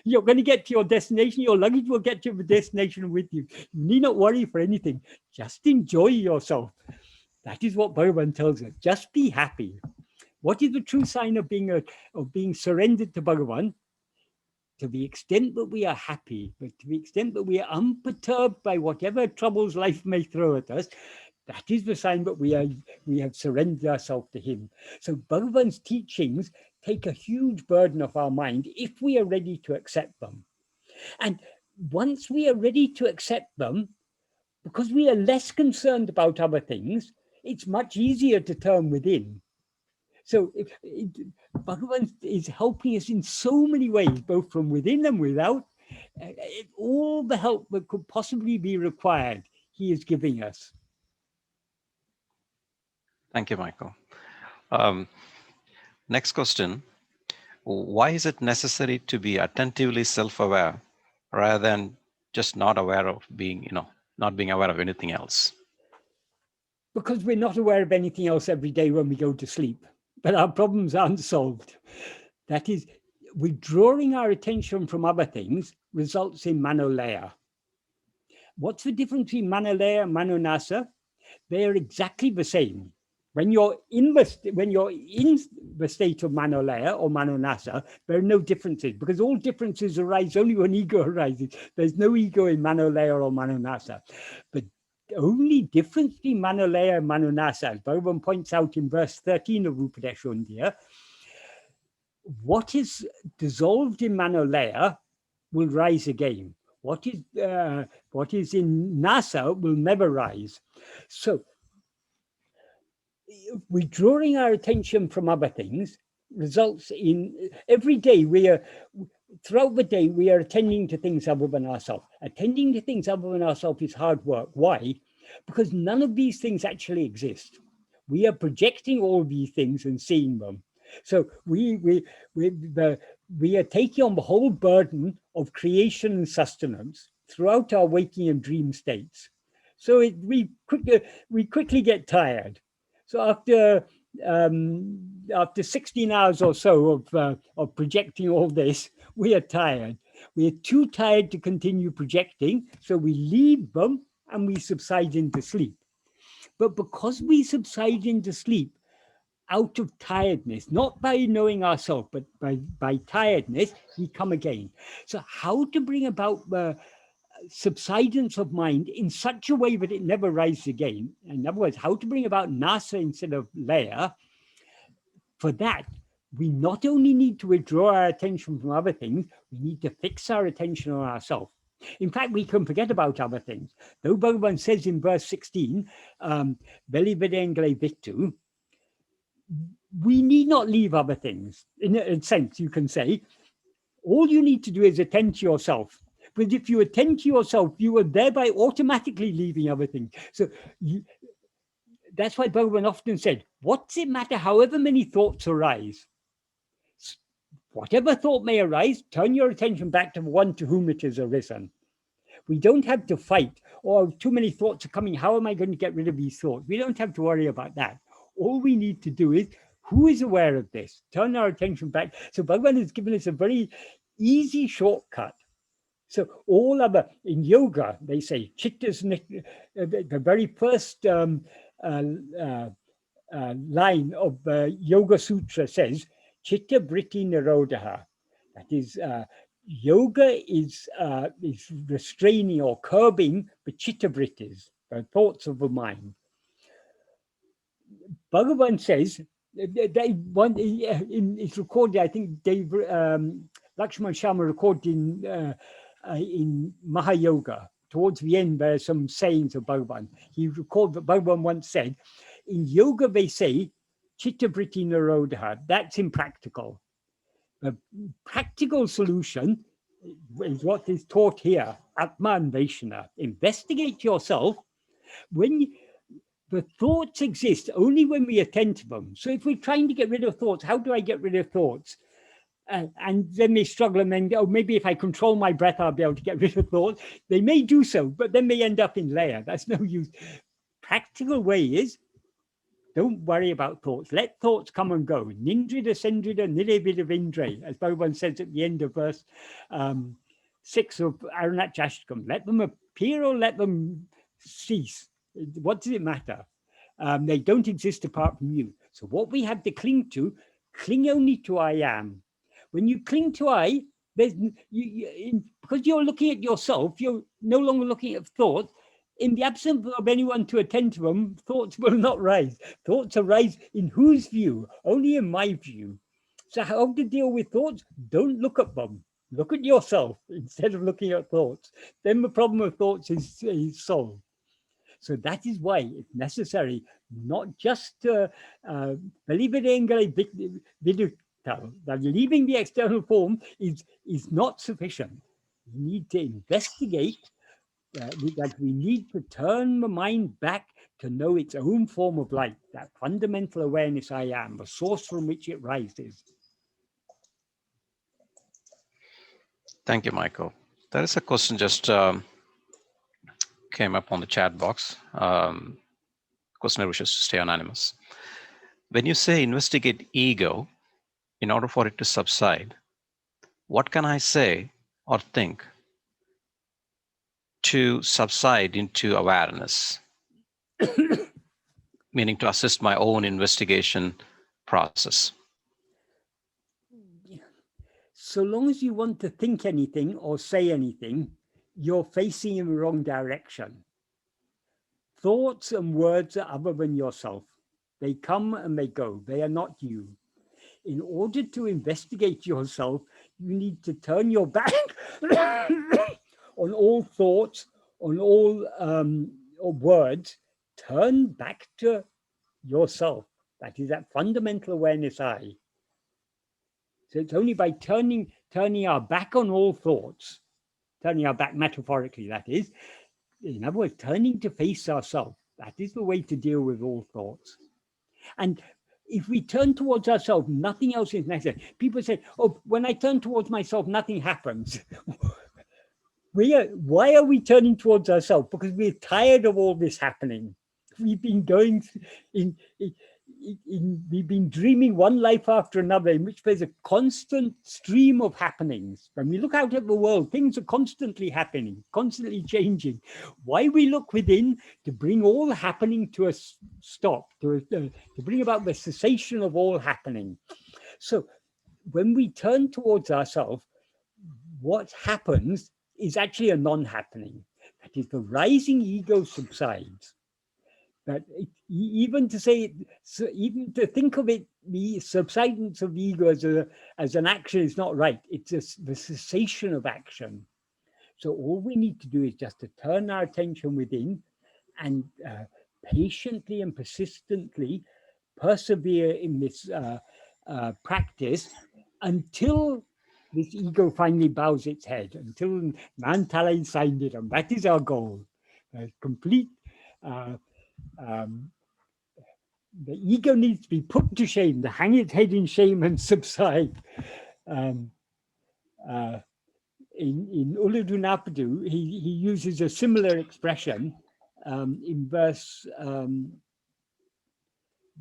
You're going to get to your destination. Your luggage will get to the destination with you. You need not worry for anything. Just enjoy yourself. That is what Bhagavan tells us. Just be happy. What is the true sign of being surrendered to Bhagavan? To the extent that we are happy, but to the extent that we are unperturbed by whatever troubles life may throw at us, that is the sign that we have surrendered ourselves to him. So Bhagavan's teachings take a huge burden off our mind if we are ready to accept them. And once we are ready to accept them, because we are less concerned about other things, it's much easier to turn within. So Bhagavan is helping us in so many ways, both from within and without. All the help that could possibly be required, he is giving us. Thank you, Michael. Next question. Why is it necessary to be attentively self-aware rather than just not aware of being, not being aware of anything else? Because we're not aware of anything else every day when we go to sleep. But our problems aren't solved. That is, withdrawing our attention from other things results in manolaya. What's the difference between manolaya and manonasa? They are exactly the same. When you're in the state of manolaya or manonasa, there are no differences, because all differences arise only when ego arises. There's no ego in manolaya or manonasa. But the only difference between manolaya and manonasa, as Bhagavan points out in verse 13 of Upadēśa Undiyār, what is dissolved in manolaya will rise again. What is in nasa will never rise. So withdrawing our attention from other things results in every day throughout the day, we are attending to things other than ourselves. Attending to things other than ourselves is hard work. Why? Because none of these things actually exist. We are projecting all these things and seeing them. So we are taking on the whole burden of creation and sustenance throughout our waking and dream states. So we quickly get tired. So after 16 hours or so of projecting all this, we are tired. We are too tired to continue projecting, so we leave them and we subside into sleep. But because we subside into sleep out of tiredness, not by knowing ourselves, but by tiredness, we come again. So how to bring about the subsidence of mind in such a way that it never rises again? In other words, how to bring about nasa instead of laya? For that, we not only need to withdraw our attention from other things, we need to fix our attention on ourselves. In fact, we can forget about other things. Though Bhagavan says in verse 16, Veli vedengle vittu, we need not leave other things. In a sense, you can say, all you need to do is attend to yourself. But if you attend to yourself, you are thereby automatically leaving other things. So that's why Bhagavan often said, what's it matter however many thoughts arise? Whatever thought may arise, turn your attention back to the one to whom it has arisen. We don't have to fight, too many thoughts are coming. How am I going to get rid of these thoughts? We don't have to worry about that. All we need to do is, who is aware of this? Turn our attention back. So Bhagavan has given us a very easy shortcut. So in yoga, they say, chitta's, the very first line of the Yoga Sutra says, chitta vritti nirodha. That is, yoga is restraining or curbing the chitta vrittis, the thoughts of the mind. Bhagavan says, it's recorded, I think Lakshman Sharma recorded in Mahayoga, towards the end, there are some sayings of Bhagavan. He recalled that Bhagavan once said, in yoga they say, chitta vritti nirodha, that's impractical. The practical solution is what is taught here, Atma-vichara. Investigate yourself. When the thoughts exist only when we attend to them. So if we're trying to get rid of thoughts, how do I get rid of thoughts? And then they struggle and then, oh, maybe if I control my breath, I'll be able to get rid of thoughts. They may do so, but then they end up in layer. That's no use. Practical way is, don't worry about thoughts. Let thoughts come and go. Nindrida sendrida nirevida vindre, as Bhagavan says at the end of verse 6 of Arunachashtakam. Let them appear or let them cease. What does it matter? They don't exist apart from you. So what we have to cling to, cling only to I am. When you cling to I, because you're looking at yourself, you're no longer looking at thoughts. In the absence of anyone to attend to them, thoughts will not rise. Thoughts arise in whose view? Only in my view. So how to deal with thoughts? Don't look at them. Look at yourself instead of looking at thoughts. Then the problem of thoughts is solved. So that is why it's necessary not just to believe it that leaving the external form is not sufficient. We need to investigate that we need to turn the mind back to know its own form of light, that fundamental awareness I am, the source from which it rises. Thank you, Michael. There is a question just came up on the chat box. Questioner wishes to stay anonymous. When you say investigate ego, in order for it to subside, what can I say or think to subside into awareness? Meaning to assist my own investigation process. So long as you want to think anything or say anything, you're facing in the wrong direction. Thoughts and words are other than yourself. They come and they go. They are not you. In order to investigate yourself, you need to turn your back on all thoughts, on all words. Turn back to yourself. That is that fundamental awareness I. So it's only by turning our back on all thoughts, turning our back metaphorically, that is, in other words, turning to face ourselves. That is the way to deal with all thoughts. And if we turn towards ourselves, nothing else is necessary. People say, oh, when I turn towards myself, nothing happens. Why are we turning towards ourselves? Because we're tired of all this happening. We've been going we've been dreaming one life after another in which there's a constant stream of happenings. When we look out at the world, things are constantly happening, constantly changing. Why we look within? To bring all happening to a stop, to bring about the cessation of all happening. So when we turn towards ourselves, what happens is actually a non-happening. That is, the rising ego subsides. But even to say, so even to think of it, the subsidence of the ego as an action is not right. It's the cessation of action. So all we need to do is just to turn our attention within and patiently and persistently persevere in this practice until this ego finally bows its head, until talai-sāyndiḍum. That is our goal. Complete. The ego needs to be put to shame, to hang its head in shame and subside. In Upadēśa, he uses a similar expression in verse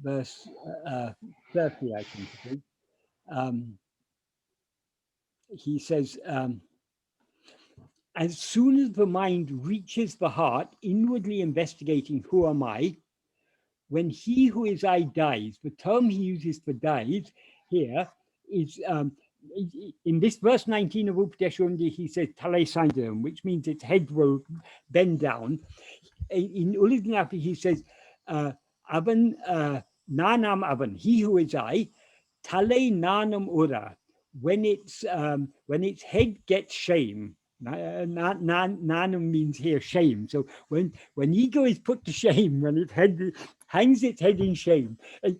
30, I think it is. He says, as soon as the mind reaches the heart, inwardly investigating who am I, when he who is I dies, the term he uses for dies here is, in this verse 19 of Upadēśa Undiyār, he says talai-sāyndiḍum, which means its head will bend down. In Upadēśa, he says, avan, nāṇam avan, he who is I, talai nāṇam ura, when its head gets shame. nāṇeṉ means here shame. So when ego is put to shame, when it hangs its head in shame,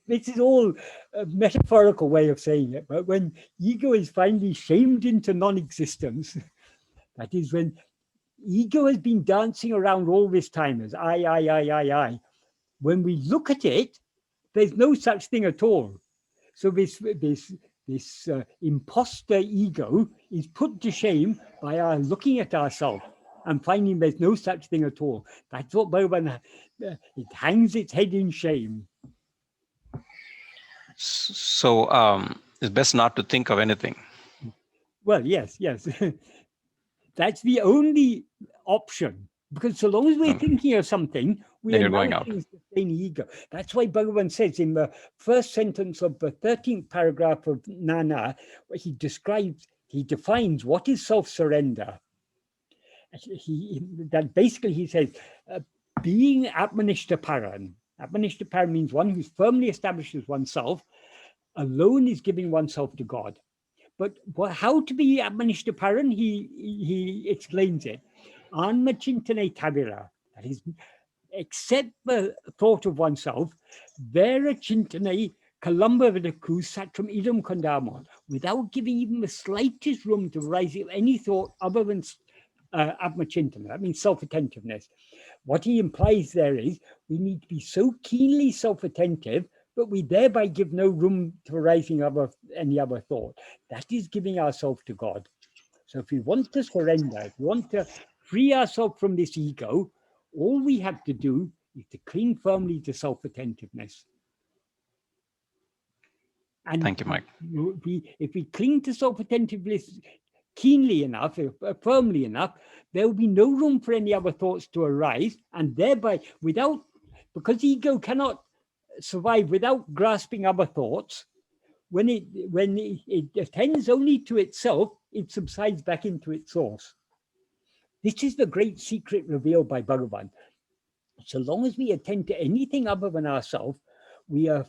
this is all a metaphorical way of saying it, but when ego is finally shamed into non-existence, that is when ego has been dancing around all this time as I. When we look at it, there's no such thing at all. So this imposter ego is put to shame by our looking at ourselves and finding there's no such thing at all. That's what Bhagavan, it hangs its head in shame. So it's best not to think of anything. Well, yes. That's the only option. Because so long as we're thinking of something, we are going out. Sustained ego. That's why Bhagavan says in the first sentence of the 13th paragraph of nāṇa, he defines what is self-surrender. That basically he says, being ātma-vicāram. Atma-vicāra means one who firmly establishes oneself, alone is giving oneself to God. But how to be ātma-vicāra? He explains it. Anma-chintane-tavira, that is, accept the thought of oneself, vera chintane kalamba vidaku satram iḍam kandama, without giving even the slightest room to rise of any thought other than atma-chintana. That means self-attentiveness. What he implies there is we need to be so keenly self-attentive, but we thereby give no room to rising of any other thought. That is giving ourselves to God. So if we want to surrender, if we want to free ourselves from this ego, all we have to do is to cling firmly to self-attentiveness. And thank you, Mike. If we cling to self-attentiveness keenly enough, firmly enough, there will be no room for any other thoughts to arise, and thereby, because ego cannot survive without grasping other thoughts, when it attends only to itself, it subsides back into its source. This is the great secret revealed by Bhagavan. So long as we attend to anything other than ourselves, we are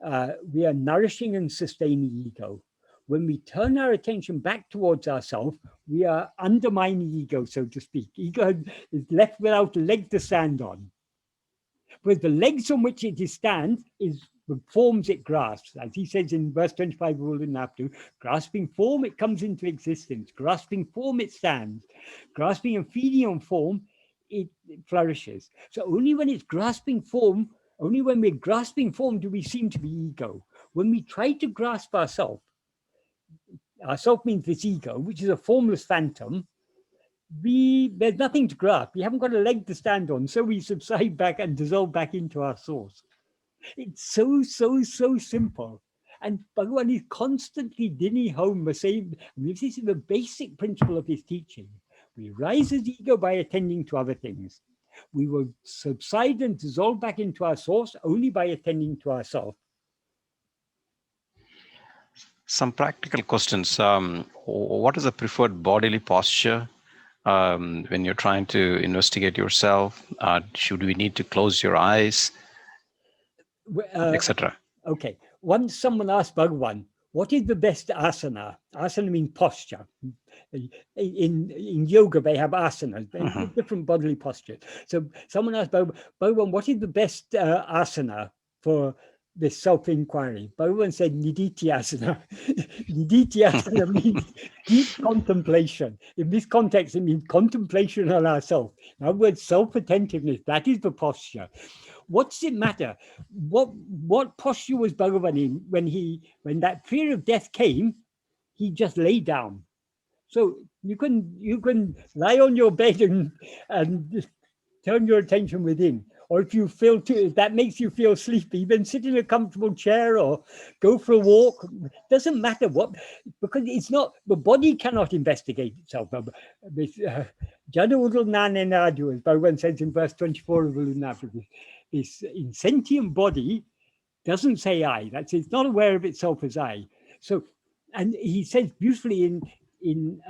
nourishing and sustaining ego. When we turn our attention back towards ourselves, we are undermining ego, so to speak. Ego is left without a leg to stand on. But the legs on which it stands is the forms it grasps. As he says in verse 25 of Upadēśa, grasping form, it comes into existence. Grasping form, it stands. Grasping and feeding on form, it flourishes. So only when it's grasping form, only when we're grasping form do we seem to be ego. When we try to grasp ourself means this ego, which is a formless phantom, there's nothing to grasp. We haven't got a leg to stand on, so we subside back and dissolve back into our source. It's so simple. And Bhagavan is constantly dinning home the same. This is the basic principle of his teaching. We rise as ego by attending to other things. We will subside and dissolve back into our source only by attending to ourselves. Some practical questions. What is the preferred bodily posture when you're trying to investigate yourself? Should we need to close your eyes, etc.? Okay. Once someone asked Bhagavan, what is the best āsana? Āsana means posture. In yoga, they have asanas, different bodily postures. So someone asked Bhagavan, what is the best āsana for this self-inquiry? Bhagavan said, nēti-nēti. Nēti-nēti means deep contemplation. In this context, it means contemplation on ourselves. In other words, self-attentiveness, that is the posture. What does it matter? What posture was Bhagavan in when that fear of death came? He just lay down. So you can lie on your bed and turn your attention within. Or if you feel that makes you feel sleepy, then sit in a comfortable chair or go for a walk. Doesn't matter what, because it's not, the body cannot investigate itself. Jada udal nāṉeṇ, as Bhagavan says in verse 24 of Upadēśa, this insentient body doesn't say I. It's not aware of itself as I. So, and he says beautifully in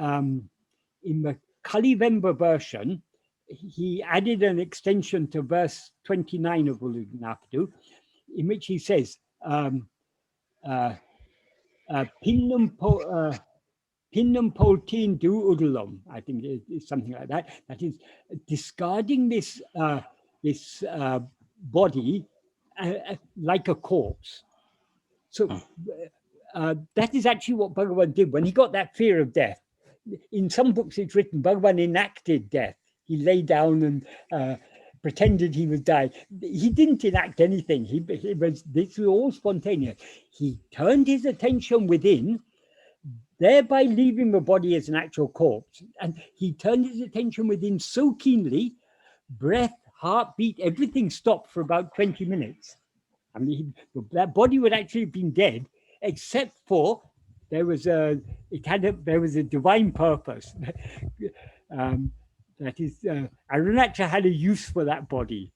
the Kalivemba version, he added an extension to verse 29 of Upadēśa, in which he says, Pinnam pinnam poltin du udalum. I think it's something like that. That is discarding this body like a corpse. So that is actually what Bhagavan did when he got that fear of death. In some books it's written Bhagavan enacted death. He lay down and pretended he was dying. He didn't enact anything. This was all spontaneous. He turned his attention within, thereby leaving the body as an actual corpse. And he turned his attention within so keenly, breath, heartbeat, everything stopped for about 20 minutes. I mean, that body would actually have been dead, except for there was a divine purpose. That is, Arunacha had a use for that body.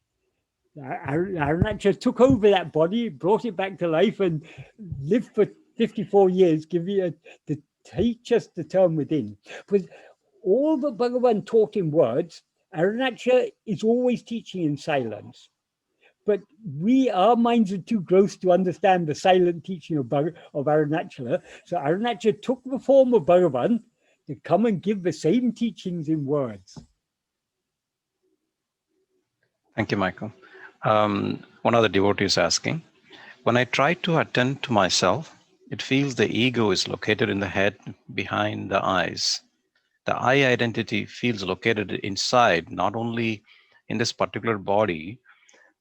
Arunacha took over that body, brought it back to life, and lived for 54 years, to teach us the term within. Because all that Bhagavan taught in words, Arunacha is always teaching in silence. But our minds are too gross to understand the silent teaching of Arunachala. So Arunachala took the form of Bhagavan to come and give the same teachings in words. Thank you, Michael. One of the devotees asking, when I try to attend to myself, it feels the ego is located in the head behind the eyes. The I identity feels located inside, not only in this particular body,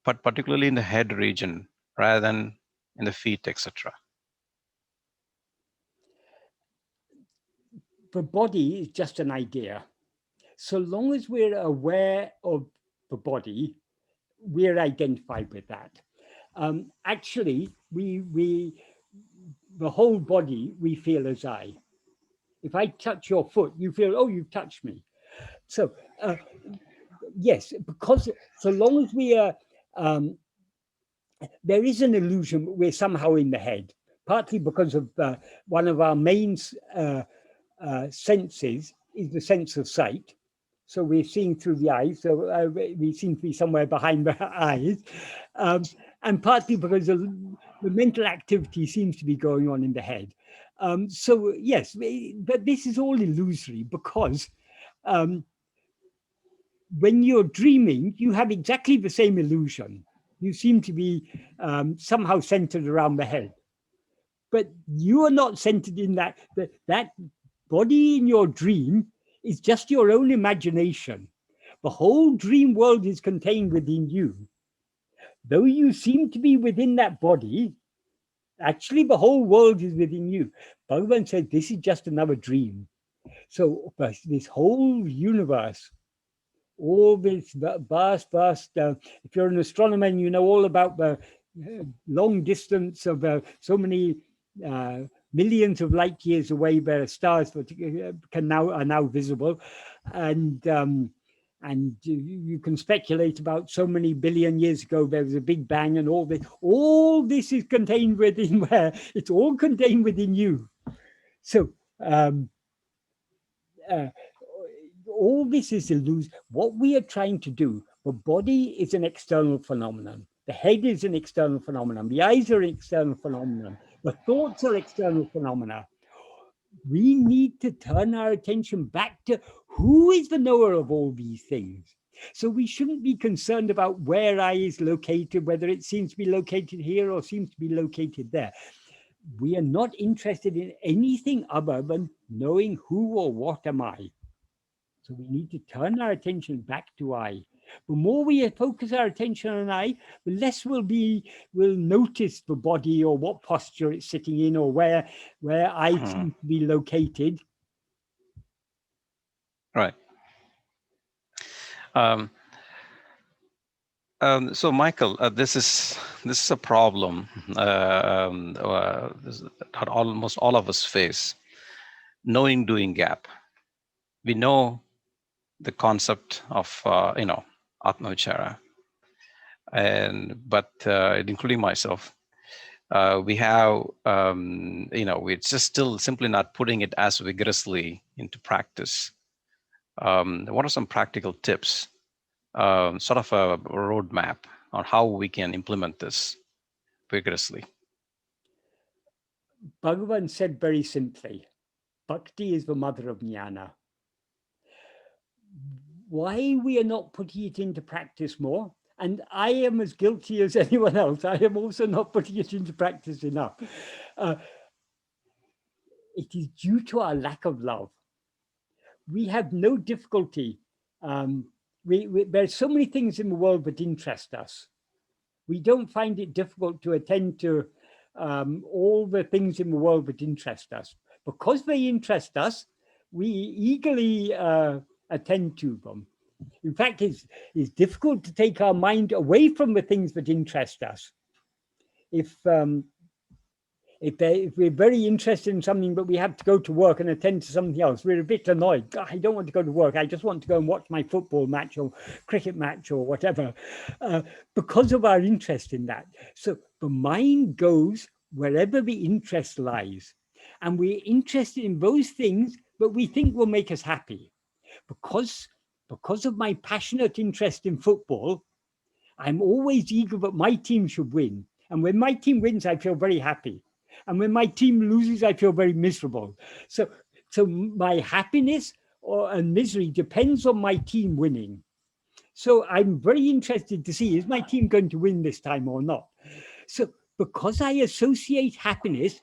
but particularly in the head region rather than in the feet, etc. The body is just an idea. So long as we're aware of the body, we're identified with that. Actually, the whole body we feel as I. If I touch your foot, you feel, oh, you've touched me. So yes, because so long as we are, there is an illusion we're somehow in the head, partly because of one of our main senses is the sense of sight. So we're seeing through the eyes, so we seem to be somewhere behind the eyes. And partly because the mental activity seems to be going on in the head. So yes, but this is all illusory because when you're dreaming, you have exactly the same illusion. You seem to be somehow centered around the head. But you are not centered in that. That body in your dream is just your own imagination. The whole dream world is contained within you. Though you seem to be within that body, actually the whole world is within you. Bhagavan said this is just another dream. So this whole universe, all this vast, if you're an astronomer and you know all about the long distance of so many millions of light years away where stars are now visible, and you can speculate about so many billion years ago there was a big bang, and all this is contained within where it's all contained within you. So all this is illusion. What we are trying to do, the body is an external phenomenon. The head is an external phenomenon. The eyes are an external phenomenon. The thoughts are external phenomena. We need to turn our attention back to who is the knower of all these things. So we shouldn't be concerned about where I is located, whether it seems to be located here or seems to be located there. We are not interested in anything other than knowing who or what am I. So we need to turn our attention back to I. The more we focus our attention on I, the less we'll notice the body or what posture it's sitting in or where I seem to be located. Right. So Michael, this is a problem that almost all of us face. Knowing-doing gap. We know the concept of Atma-vichara, but including myself, we have we're just still simply not putting it as vigorously into practice. What are some practical tips, sort of a roadmap on how we can implement this vigorously? Bhagavan said very simply, Bhakti is the mother of jnana. Why we are not putting it into practice more, and I am as guilty as anyone else, I am also not putting it into practice enough. It is due to our lack of love. We have no difficulty. There's so many things in the world that interest us. We don't find it difficult to attend to all the things in the world that interest us. Because they interest us, we eagerly attend to them. In fact, it's difficult to take our mind away from the things that interest us. If we're very interested in something, but we have to go to work and attend to something else, we're a bit annoyed. I don't want to go to work. I just want to go and watch my football match or cricket match or whatever, because of our interest in that. So the mind goes wherever the interest lies. And we're interested in those things that we think will make us happy. Because of my passionate interest in football, I'm always eager that my team should win. And when my team wins, I feel very happy. And when my team loses, I feel very miserable. So my happiness and misery depends on my team winning. So I'm very interested to see, is my team going to win this time or not? So because I associate happiness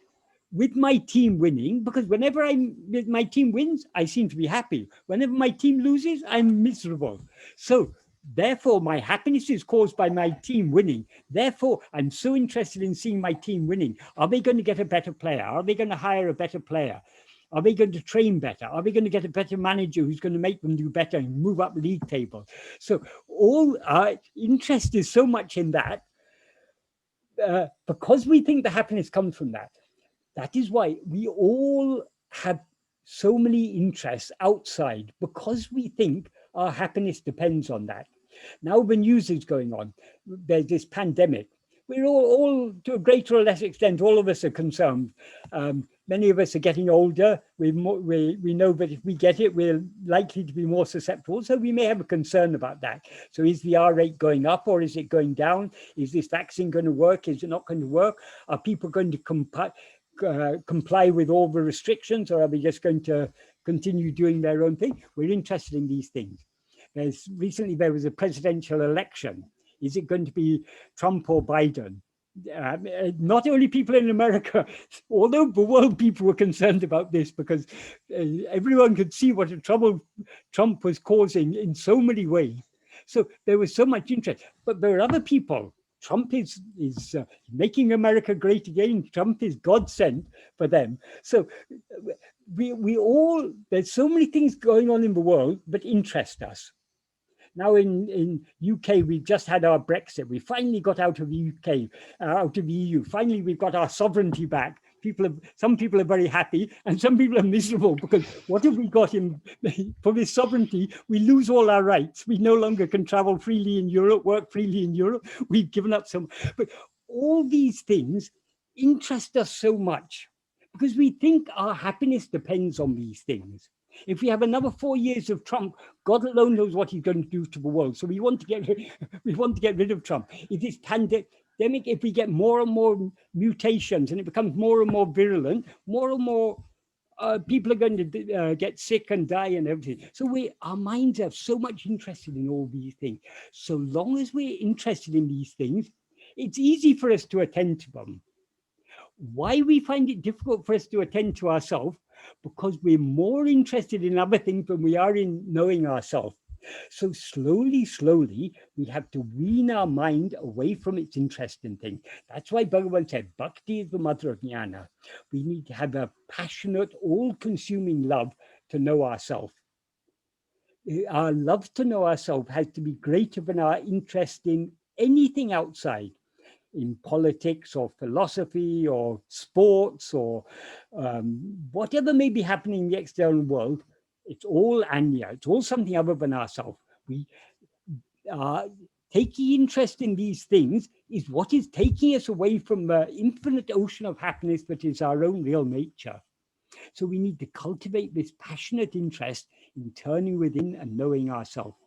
with my team winning, because whenever my team wins, I seem to be happy. Whenever my team loses, I'm miserable. So therefore, my happiness is caused by my team winning. Therefore, I'm so interested in seeing my team winning. Are they going to get a better player? Are they going to hire a better player? Are they going to train better? Are they going to get a better manager who's going to make them do better and move up the league table? So all our interest is so much in that, because we think the happiness comes from that. That is why we all have so many interests outside, because we think our happiness depends on that. Now the news is going on. There's this pandemic. We're all to a greater or less extent, all of us are concerned. Many of us are getting older. We know that if we get it, we're likely to be more susceptible. So we may have a concern about that. So is the R rate going up or is it going down? Is this vaccine going to work? Is it not going to work? Are people going to comply with all the restrictions, or are they just going to continue doing their own thing? We're interested in these things. Recently there was a presidential election. Is it going to be Trump or Biden? Not only people in America, although the world people were concerned about this, because everyone could see what a trouble Trump was causing in so many ways. So there was so much interest, but there are other people. Trump is making America great again. Trump is God sent for them. So we all, there's so many things going on in the world that interest us. Now in UK, we've just had our Brexit. We finally got out of the UK, out of the EU. Finally, we've got our sovereignty back. Some people are very happy and some people are miserable, because what have we got for this sovereignty? We lose all our rights. We no longer can travel freely in Europe, work freely in Europe. We've given up some, but all these things interest us so much because we think our happiness depends on these things. If we have another 4 years of Trump, God alone knows what he's going to do to the world. So we want to get rid of Trump. If this pandemic, if we get more and more mutations and it becomes more and more virulent, more and more people are going to get sick and die and everything. So our minds are so much interested in all these things. So long as we're interested in these things, it's easy for us to attend to them. Why we find it difficult for us to attend to ourselves? Because we're more interested in other things than we are in knowing ourselves. So slowly, we have to wean our mind away from its interest in things. That's why Bhagavan said, Bhakti is the mother of jnana. We need to have a passionate, all-consuming love to know ourselves. Our love to know ourselves has to be greater than our interest in anything outside, in politics or philosophy or sports or whatever may be happening in the external world. It's all anya, it's all something other than ourselves. We taking interest in these things is what is taking us away from the infinite ocean of happiness that is our own real nature. So we need to cultivate this passionate interest in turning within and knowing ourselves.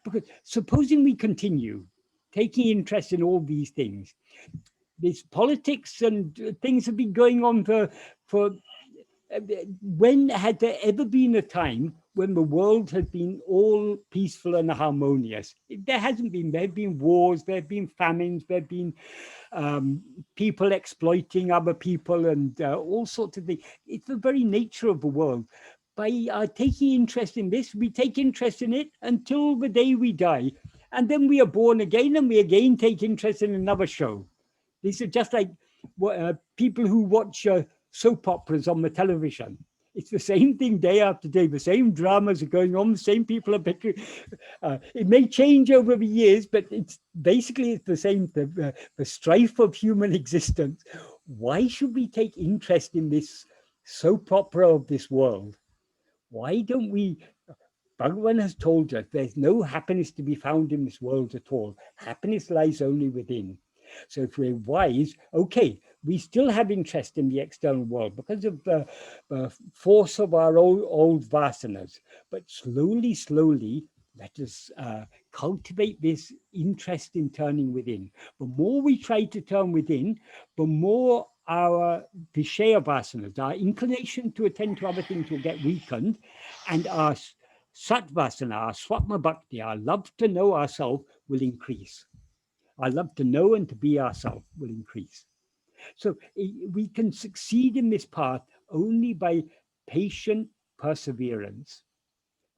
Because supposing we continue taking interest in all these things, this politics and things have been going on for when had there ever been a time when the world had been all peaceful and harmonious? There hasn't been. There have been wars, there have been famines, there have been people exploiting other people and all sorts of things. It's the very nature of the world. By taking interest in this, we take interest in it until the day we die. And then we are born again and we again take interest in another show. These are just like people who watch soap operas on the television. It's the same thing day after day. The same dramas are going on. The same people are bickering. It may change over the years, but it's the same. The strife of human existence. Why should we take interest in this soap opera of this world? Why don't we? Bhagavan has told us there's no happiness to be found in this world at all. Happiness lies only within. So if we're wise, okay, we still have interest in the external world because of the force of our old vasanas. But slowly, slowly, let us cultivate this interest in turning within. The more we try to turn within, the more our vishaya vasanas, our inclination to attend to other things, will get weakened, and our satvasana, our swatma bhakti, our love to know ourselves, will increase. Our love to know and to be ourselves will increase. So we can succeed in this path only by patient perseverance.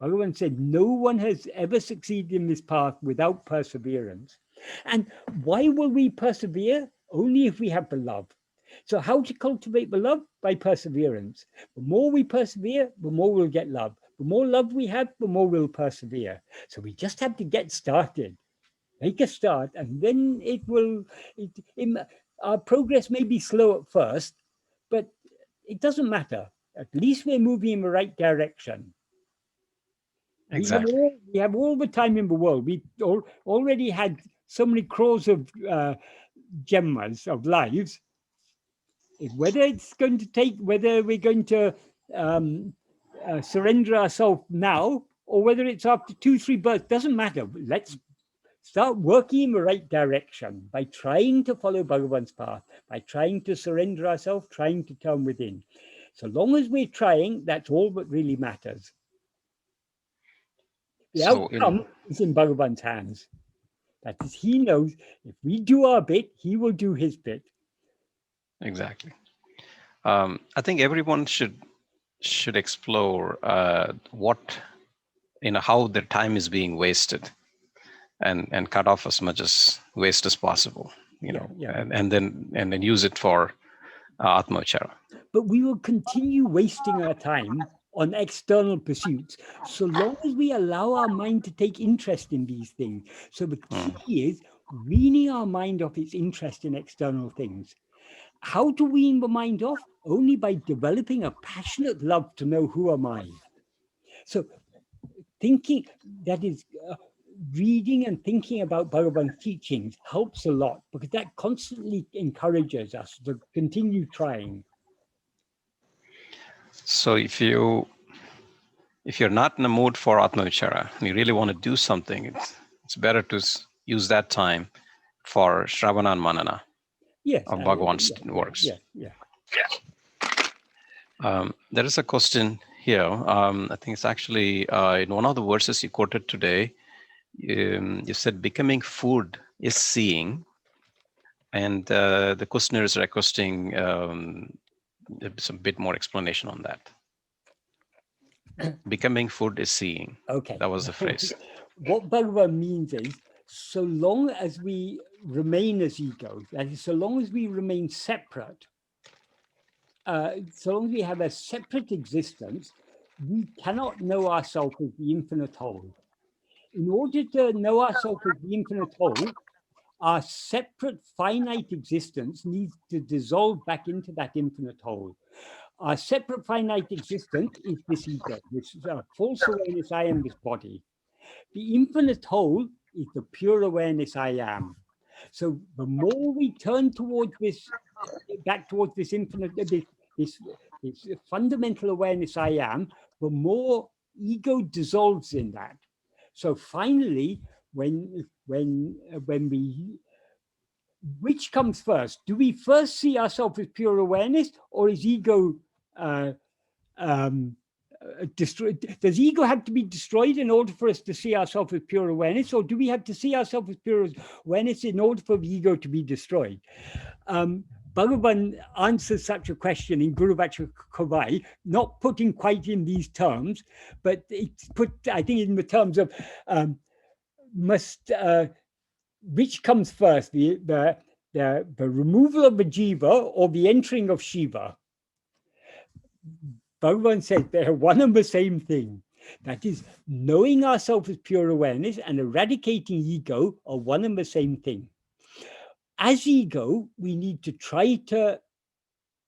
Bhagavan said, no one has ever succeeded in this path without perseverance. And why will we persevere? Only if we have the love. So how to cultivate the love? By perseverance. The more we persevere, the more we'll get love. The more love we have, the more we'll persevere. So we just have to get started. Make a start, and then our progress may be slow at first, but it doesn't matter. At least we're moving in the right direction. Exactly. We have all the time in the world. We already had so many crores of gemmas of lives. Whether we're going to surrender ourselves now, or whether it's after 2-3 births, doesn't matter. Let's start working in the right direction by trying to follow Bhagavan's path, by trying to surrender ourselves, trying to turn within. So long as we're trying, that's all that really matters. The outcome is in Bhagavan's hands. That is, he knows if we do our bit, he will do his bit. Exactly. I think everyone should explore how their time is being wasted, and cut off as much as waste as possible, and then use it for Atma-vichara. But we will continue wasting our time on external pursuits so long as we allow our mind to take interest in these things. So the key is weaning our mind off its interest in external things. How to wean the mind off? Only by developing a passionate love to know who am I. So thinking, that is, reading and thinking about Bhagavan's teachings helps a lot, because that constantly encourages us to continue trying. So if you're not in the mood for Atma-vichara and you really want to do something, it's better to use that time for Shravana and Manana of Bhagavan's works. There is a question here. I think it's actually in one of the verses you quoted today. You said becoming food is seeing, and the questioner is requesting some bit more explanation on that. Becoming food is seeing. Okay, that was the phrase. What Bhagavan means is, so long as we remain as egos, that is, so long as we remain separate, so long as we have a separate existence, we cannot know ourselves as the infinite whole. In order to know ourselves as the infinite whole, our separate finite existence needs to dissolve back into that infinite whole. Our separate finite existence is this ego, this false awareness, I am this body. The infinite whole is the pure awareness, I am. So the more we turn towards this, back towards this infinite, this fundamental awareness, I am, the more ego dissolves in that. So finally, when we, which comes first? Do we first see ourselves as pure awareness, or is ego destroyed. Does ego have to be destroyed in order for us to see ourselves as pure awareness, or do we have to see ourselves as pure awareness in order for the ego to be destroyed? Bhagavan answers such a question in Guru Vacha Kavai, not putting quite in these terms, but it's put, I think, in the terms of which comes first, the removal of the jiva or the entering of Shiva? Bhagavan says they're one and the same thing. That is, knowing ourselves as pure awareness and eradicating ego are one and the same thing. As ego, we need to try to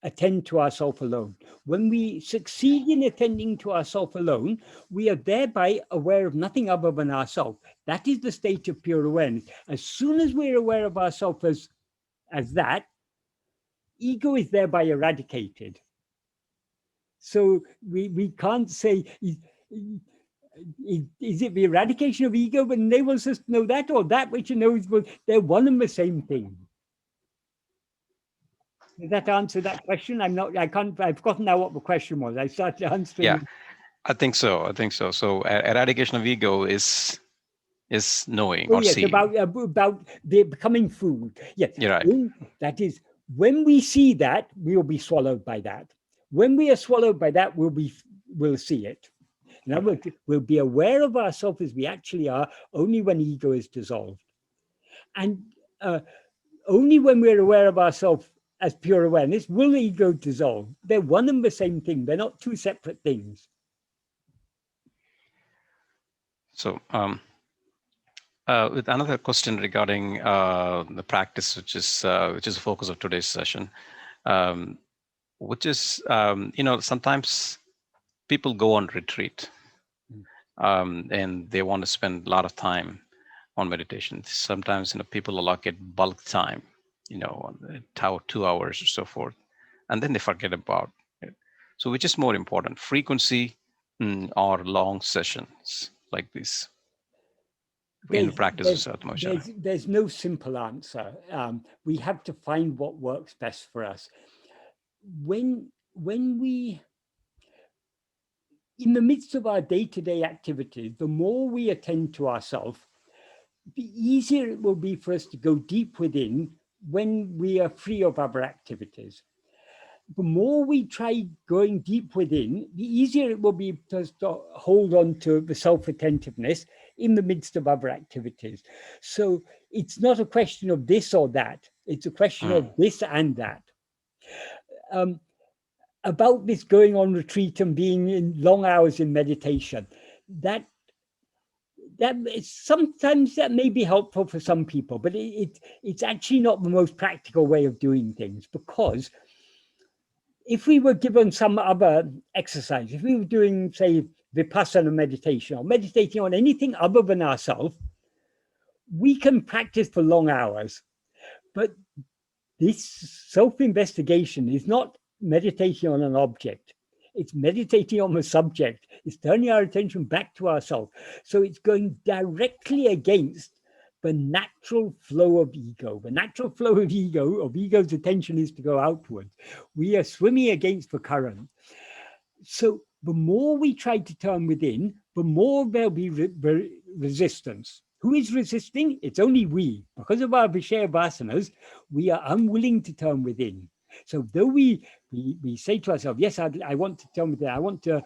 attend to ourselves alone. When we succeed in attending to ourselves alone, we are thereby aware of nothing other than ourselves. That is the state of pure awareness. As soon as we're aware of ourselves as that, ego is thereby eradicated. So we can't say, is it the eradication of ego that enables us to know that, or that which knows, well, they're one and the same thing? Does that answer that question? I've forgotten now what the question was. I started answering. Yeah, I think so. So eradication of ego is knowing or yes, seeing. About the becoming food. Yes, You're right. That is, when we see that, we will be swallowed by that. When we are swallowed by that, we'll see it. In other words, we'll be aware of ourselves as we actually are only when ego is dissolved. And only when we're aware of ourselves as pure awareness will ego dissolve. They're one and the same thing. They're not two separate things. So with another question regarding the practice, which is the focus of today's session, which is, sometimes people go on retreat and they want to spend a lot of time on meditation. Sometimes, people allocate bulk time, 2 hours or so forth, and then they forget about it. So which is more important, frequency or long sessions like this in practice of Atma-vichara? There's no simple answer. We have to find what works best for us. When we, in the midst of our day-to-day activities, the more we attend to ourselves, the easier it will be for us to go deep within when we are free of other activities. The more we try going deep within, the easier it will be to hold on to the self-attentiveness in the midst of other activities. So it's not a question of this or that. It's a question of this and that. About this going on retreat and being in long hours in meditation, that is, sometimes that may be helpful for some people, but it's actually not the most practical way of doing things, because if we were given some other exercise, if we were doing, say, vipassana meditation or meditating on anything other than ourselves, we can practice for long hours. But this self-investigation is not meditating on an object. It's meditating on the subject. It's turning our attention back to ourselves. So it's going directly against the natural flow of ego. The natural flow of ego's attention is to go outwards. We are swimming against the current. So the more we try to turn within, the more there'll be resistance. Who is resisting? It's only we. Because of our Vishaya vasanas, we are unwilling to turn within. So though we say to ourselves, yes, I want to turn within, I want to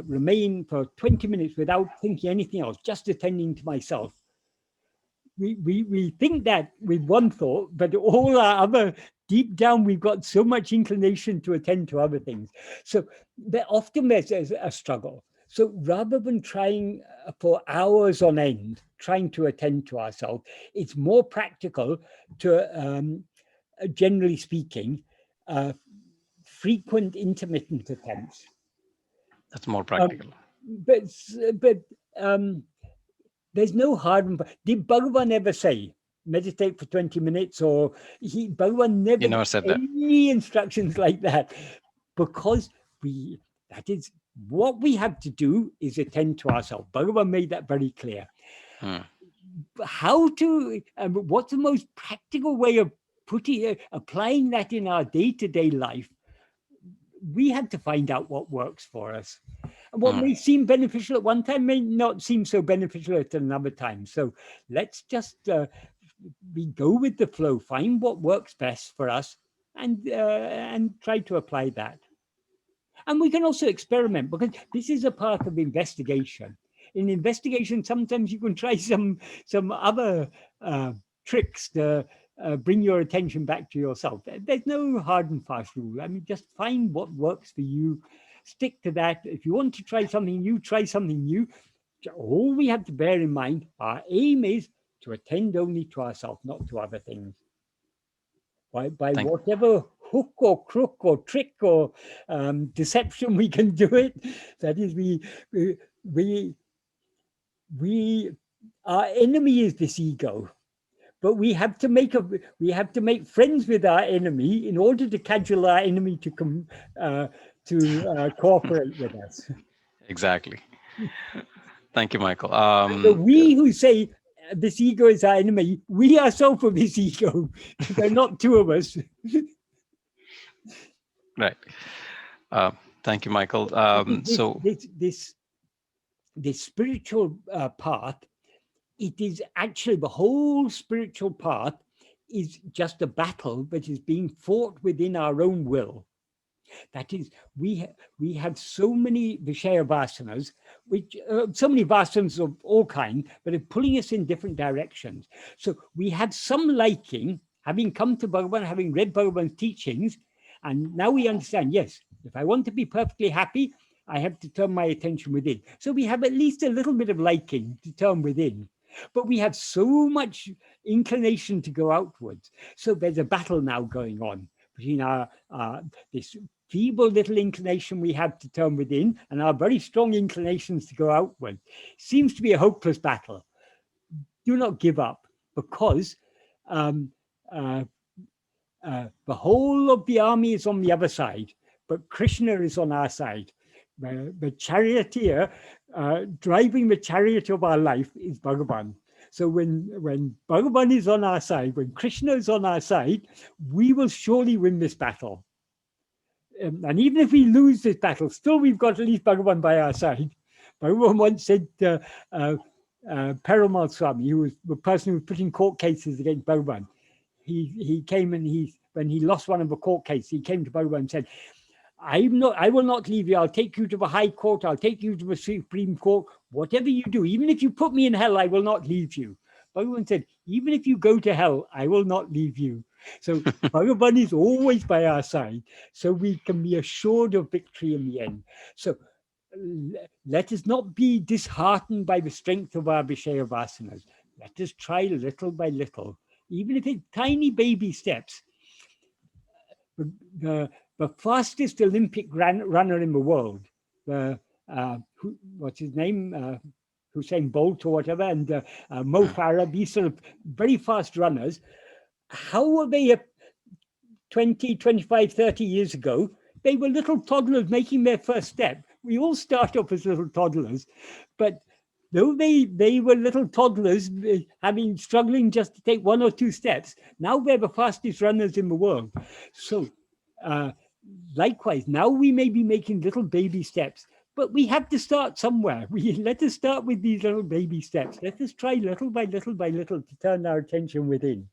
remain for 20 minutes without thinking anything else, just attending to myself. We think that with one thought, but all our other, deep down, we've got so much inclination to attend to other things. So often there's a struggle. So rather than trying for hours on end, trying to attend to ourselves, it's more practical to, generally speaking, frequent intermittent attempts. That's more practical. But there's no hard. Did Bhagavan ever say meditate for 20 minutes? Or Bhagavan never said that. Any instructions like that, because that is what we have to do, is attend to ourselves. Bhagavan made that very clear. How to? What's the most practical way of applying that in our day-to-day life? we have to find out what works for us. And what may seem beneficial at one time may not seem so beneficial at another time. So let's just we go with the flow, find what works best for us, and try to apply that. And we can also experiment, because this is a part of investigation. In investigation, sometimes you can try some other tricks to bring your attention back to yourself. There's no hard and fast rule. I mean, just find what works for you, stick to that. If you want to try something new, try something new. All we have to bear in mind, our aim is to attend only to ourselves, not to other things. By whatever hook or crook or trick or deception we can do it. That is, our enemy is this ego, but we have to make friends with our enemy in order to cajole our enemy to cooperate with us. Exactly. Thank you, Michael. So we who say this ego is our enemy, we ourselves are this ego. There are not two of us. Right. Thank you, Michael. This spiritual path, it is actually, the whole spiritual path is just a battle that is being fought within our own will. That is, we have so many Vishaya-vasanas, which so many vasanas of all kinds, but are pulling us in different directions. So we have some liking, having come to Bhagavan, having read Bhagavan's teachings, and now we understand, yes, if I want to be perfectly happy, I have to turn my attention within. So we have at least a little bit of liking to turn within. But we have so much inclination to go outwards. So there's a battle now going on between our this feeble little inclination we have to turn within and our very strong inclinations to go outward. Seems to be a hopeless battle. Do not give up, because the whole of the army is on the other side, but Krishna is on our side. The charioteer driving the chariot of our life is Bhagavan. So when Bhagavan is on our side, when Krishna is on our side, we will surely win this battle. And even if we lose this battle, still we've got at least Bhagavan by our side. Bhagavan once said to Perumal Swami, who was the person who was putting court cases against Bhagavan, he came and when he lost one of the court cases, he came to Bhagavan and said, I will not leave you. I'll take you to the High Court. I'll take you to the Supreme Court. Whatever you do, even if you put me in hell, I will not leave you. Bhagavan said, even if you go to hell, I will not leave you. So Bhagavan is always by our side. So we can be assured of victory in the end. So let us not be disheartened by the strength of our Vishaya vasanas. Let us try little by little, even if it's tiny baby steps. The fastest Olympic runner in the world, what's his name? Usain Bolt or whatever, and Mo Farah, these sort of very fast runners. How were they 20, 25, 30 years ago? They were little toddlers making their first step. We all start off as little toddlers, but though they were little toddlers, struggling just to take one or two steps, now they're the fastest runners in the world. So likewise, now we may be making little baby steps, but we have to start somewhere. Let us start with these little baby steps. Let us try little by little by little to turn our attention within.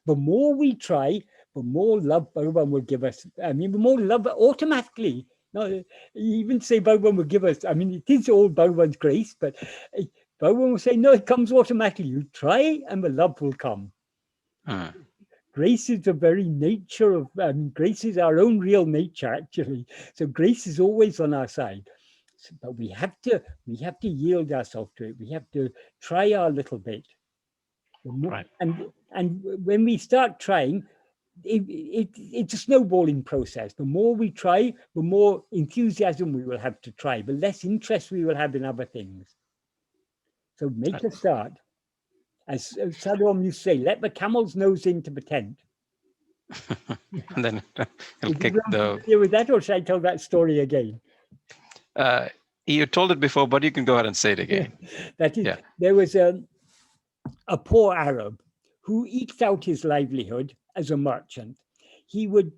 The more we try, the more love Bhagavan will give us. I mean, the more love automatically. No, even say Bhagavan will give us. I mean, it is all Bhagavan's grace, but Bhagavan will say, no, it comes automatically. You try and the love will come. Grace is the very nature of, grace is our own real nature, actually. So grace is always on our side. So, but we have to yield ourselves to it. We have to try our little bit. Right. And when we start trying, it's a snowballing process. The more we try, the more enthusiasm we will have to try, the less interest we will have in other things. So make a start. As Sadhguru used to say, let the camel's nose into the tent. And then he'll kick the... With that, or should I tell that story again? You told it before, but you can go ahead and say it again. That is, there was a poor Arab who eked out his livelihood as a merchant. He would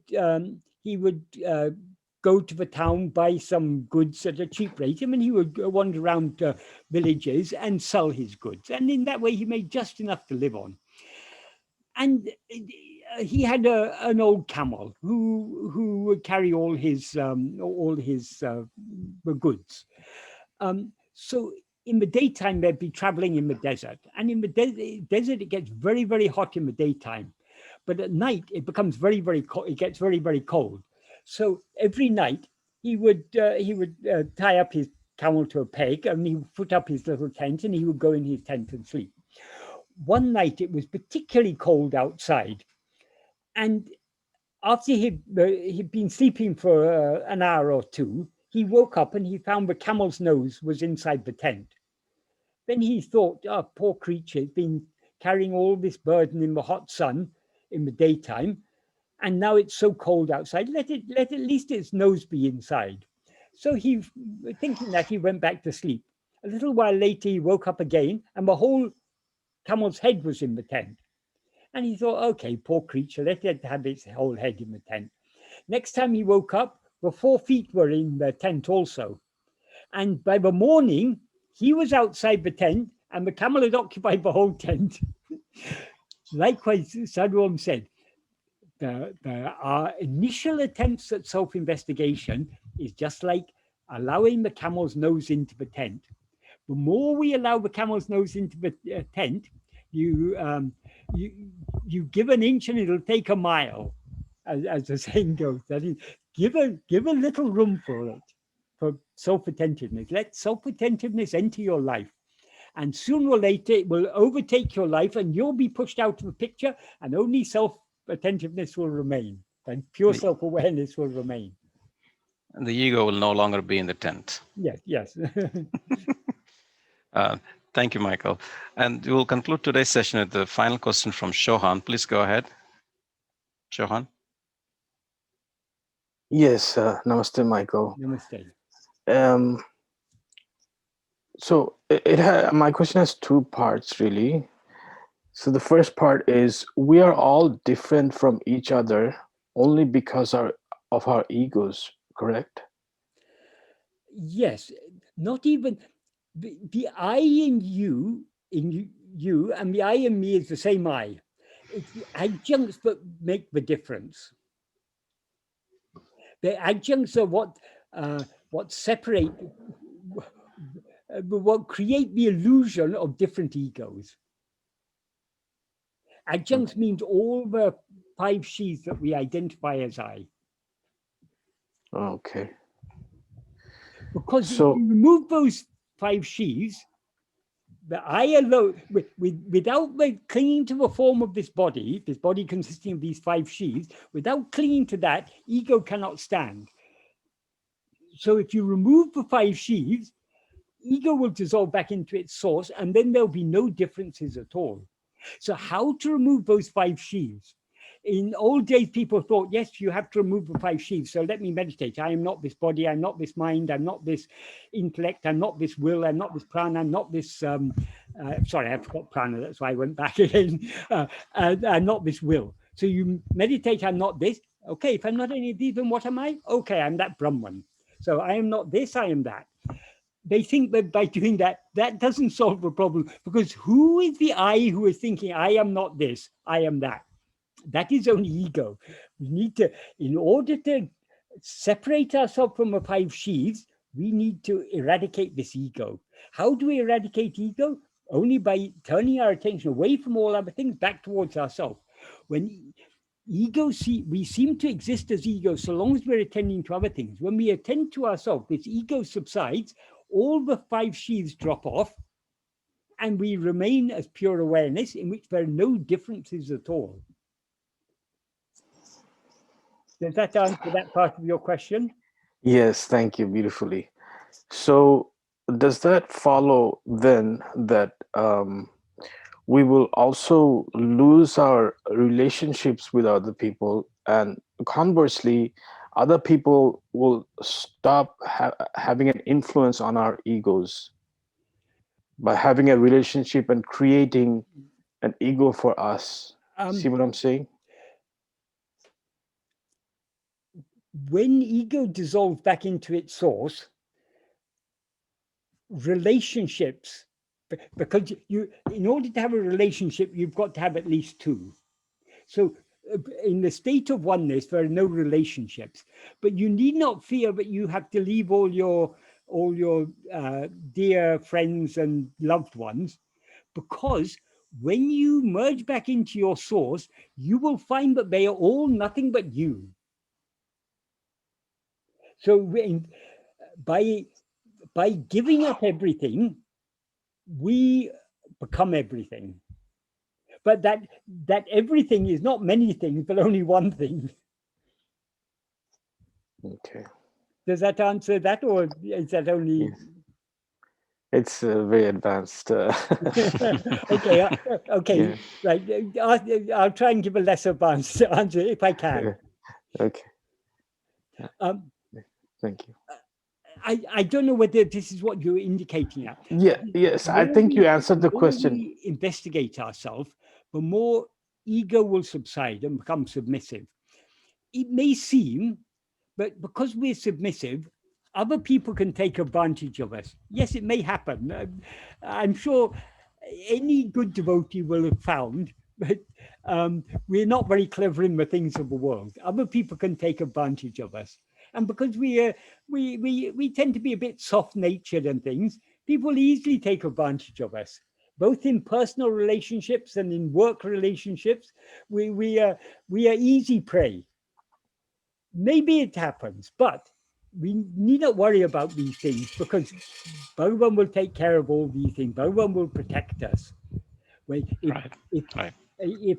go to the town, buy some goods at a cheap rate. I mean, he would wander around villages and sell his goods. And in that way, he made just enough to live on. And he had an old camel who would carry all his goods. So in the daytime, they'd be traveling in the desert. And in the desert, it gets very, very hot in the daytime. But at night, it becomes very, very cold. It gets very, very cold. So every night, he would tie up his camel to a peg, and he would put up his little tent, and he would go in his tent and sleep. One night, it was particularly cold outside. And after he'd been sleeping for an hour or two, he woke up and he found the camel's nose was inside the tent. Then he thought, oh, poor creature, he's been carrying all this burden in the hot sun in the daytime, and now it's so cold outside, let at least its nose be inside. So he, thinking that, he went back to sleep. A little while later, he woke up again, and the whole camel's head was in the tent. And he thought, okay, poor creature, let it have its whole head in the tent. Next time he woke up, the 4 feet were in the tent also. And by the morning, he was outside the tent, and the camel had occupied the whole tent. Likewise, Sadhguru said, our initial attempts at self-investigation is just like allowing the camel's nose into the tent. The more we allow the camel's nose into the tent, you give an inch and it'll take a mile, as the saying goes. That is, give a little room for it, for self-attentiveness. Let self-attentiveness enter your life. And sooner or later, it will overtake your life and you'll be pushed out of the picture, and only self-attentiveness will remain, and pure self-awareness will remain. And the ego will no longer be in the tent. Yes. Thank you, Michael. And we will conclude today's session with the final question from Shohan. Please go ahead. Shohan? Yes, namaste, Michael. Namaste. So my question has 2 parts, really. So the first part is, we are all different from each other only because of our egos, correct? Yes, not even the I in you, and the I in me is the same I. It's the adjuncts that make the difference. The adjuncts are what separate, what create the illusion of different egos. Adjuncts means all the 5 sheaths that we identify as I. Okay. Because if you remove those 5 sheaths, the I alone, without clinging to the form of this body consisting of these 5 sheaths, without clinging to that, ego cannot stand. So if you remove the 5 sheaths, ego will dissolve back into its source, and then there'll be no differences at all. So how to remove those 5 sheaths? In old days, people thought, yes, you have to remove the 5 sheaths. So let me meditate. I am not this body. I'm not this mind. I'm not this intellect. I'm not this will. I'm not this prana. I'm not this, sorry, I forgot prana. That's why I went back again. I'm not this will. So you meditate, I'm not this. Okay, if I'm not any of these, then what am I? Okay, I'm that Brahman. So I am not this, I am that. They think that by doing that, that doesn't solve the problem, because who is the I who is thinking, I am not this, I am that? That is only ego. We need to, in order to separate ourselves from the 5 sheaths, we need to eradicate this ego. How do we eradicate ego? Only by turning our attention away from all other things back towards ourselves. When ego, we seem to exist as ego so long as we're attending to other things. When we attend to ourselves, this ego subsides, all the 5 sheaths drop off, and we remain as pure awareness in which there are no differences at all. Does that answer that part of your question? Yes, thank you, beautifully. So does that follow then that we will also lose our relationships with other people, and conversely, other people will stop having an influence on our egos by having a relationship and creating an ego for us? See what I'm saying? when ego dissolves back into its source, relationships, because in order to have a relationship, you've got to have at least two. So in the state of oneness, there are no relationships, but you need not fear that you have to leave all your dear friends and loved ones, because when you merge back into your source, you will find that they are all nothing but you. So by giving up everything, we become everything. But that everything is not many things, but only one thing. Okay. Does that answer that, or is that only? Yes. It's very advanced. Okay, okay, yeah. Right. I'll try and give a less advanced answer if I can. Okay. Thank you. I don't know whether this is what you're indicating at. Yeah. Yes, I think you answered the question. The more we investigate ourselves, the more ego will subside and become submissive. It may seem, but because we're submissive, other people can take advantage of us. Yes, it may happen. I'm sure any good devotee will have found, but we're not very clever in the things of the world. Other people can take advantage of us. And because we tend to be a bit soft-natured and things, people easily take advantage of us, both in personal relationships and in work relationships. We are easy prey. Maybe it happens, but we need not worry about these things, because Bhagavan will take care of all these things. Bhagavan will protect us. If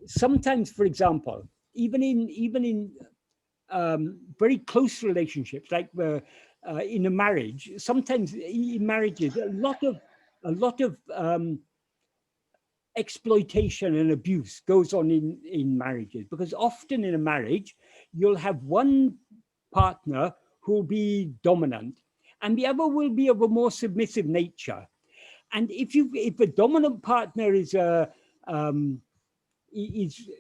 sometimes, for example, even in very close relationships, like in a marriage, sometimes in marriages, a lot of exploitation and abuse goes on in marriages, because often in a marriage, you'll have one partner who will be dominant and the other will be of a more submissive nature. And if the dominant partner is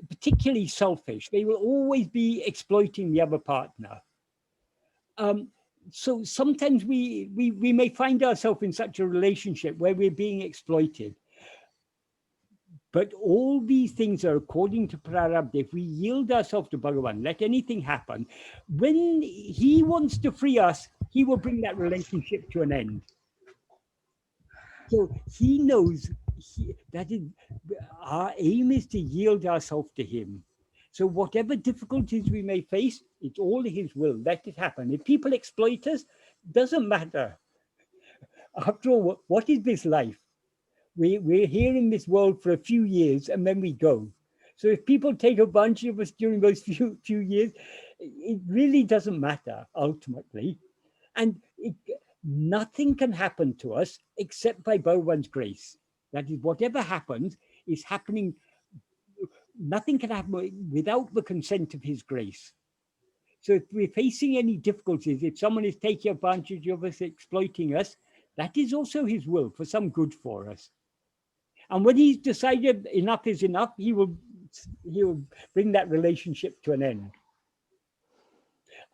particularly selfish, they will always be exploiting the other partner. So sometimes we may find ourselves in such a relationship where we're being exploited. But all these things are according to prarabdha. If we yield ourselves to Bhagavan, let anything happen, when he wants to free us, he will bring that relationship to an end. So he knows that our aim is to yield ourselves to him. So whatever difficulties we may face, it's all his will. Let it happen. If people exploit us, doesn't matter. After all, what is this life? We're here in this world for a few years and then we go. So if people take advantage of us during those few years, it really doesn't matter ultimately. And nothing can happen to us except by Bhagavan's grace. That is, whatever happens is happening. Nothing can happen without the consent of his grace. So if we're facing any difficulties, if someone is taking advantage of us, exploiting us, that is also his will for some good for us. And when he's decided enough is enough, he will bring that relationship to an end.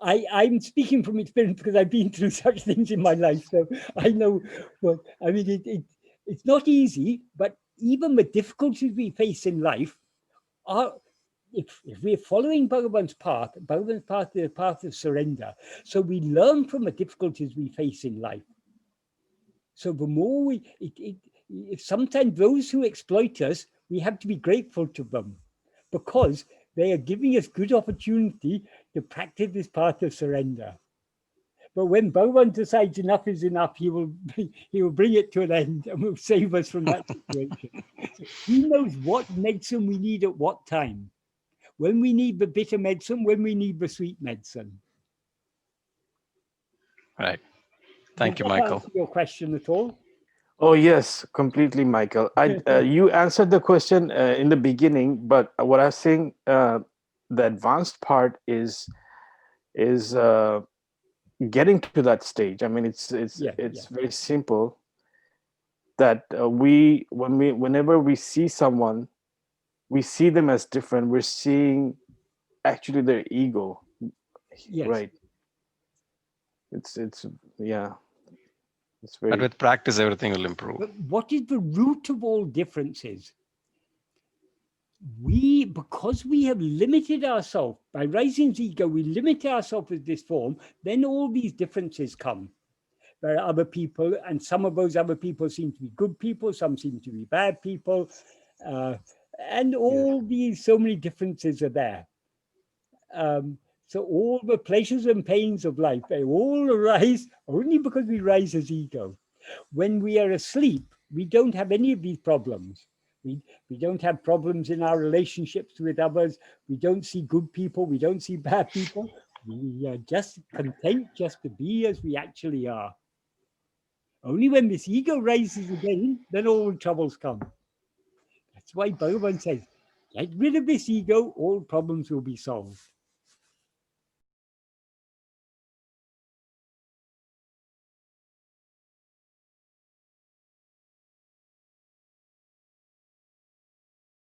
I'm speaking from experience because I've been through such things in my life. So I know, well, I mean, it's not easy, but even the difficulties we face in life are, if we're following Bhagavan's path is the path of surrender. So we learn from the difficulties we face in life. So the more sometimes those who exploit us, we have to be grateful to them, because they are giving us good opportunity to practice this path of surrender. But when Bhagavan decides enough is enough, he will bring it to an end and will save us from that situation. He knows what medicine we need at what time, when we need the bitter medicine, when we need the sweet medicine. Right. Thank you, Michael. Answer your question at all? Oh yes, completely, Michael. You answered the question in the beginning, but what I was saying, the advanced part is getting to that stage. I mean, it's very simple. That whenever we see someone, we see them as different. We're seeing actually their ego. Yes. Right. It's yeah. It's But very with practice, everything will improve. But what is the root of all differences? Because we have limited ourselves by raising the ego, we limit ourselves with this form, then all these differences come. There are other people, and some of those other people seem to be good people, some seem to be bad people, and all these, so many differences are there. So all the pleasures and pains of life, they all arise only because we rise as ego. When we are asleep, we don't have any of these problems. We don't have problems in our relationships with others. We don't see good people. We don't see bad people. We are just content just to be as we actually are. Only when this ego raises again, then all the troubles come. That's why Bhagavan says, get rid of this ego, all problems will be solved.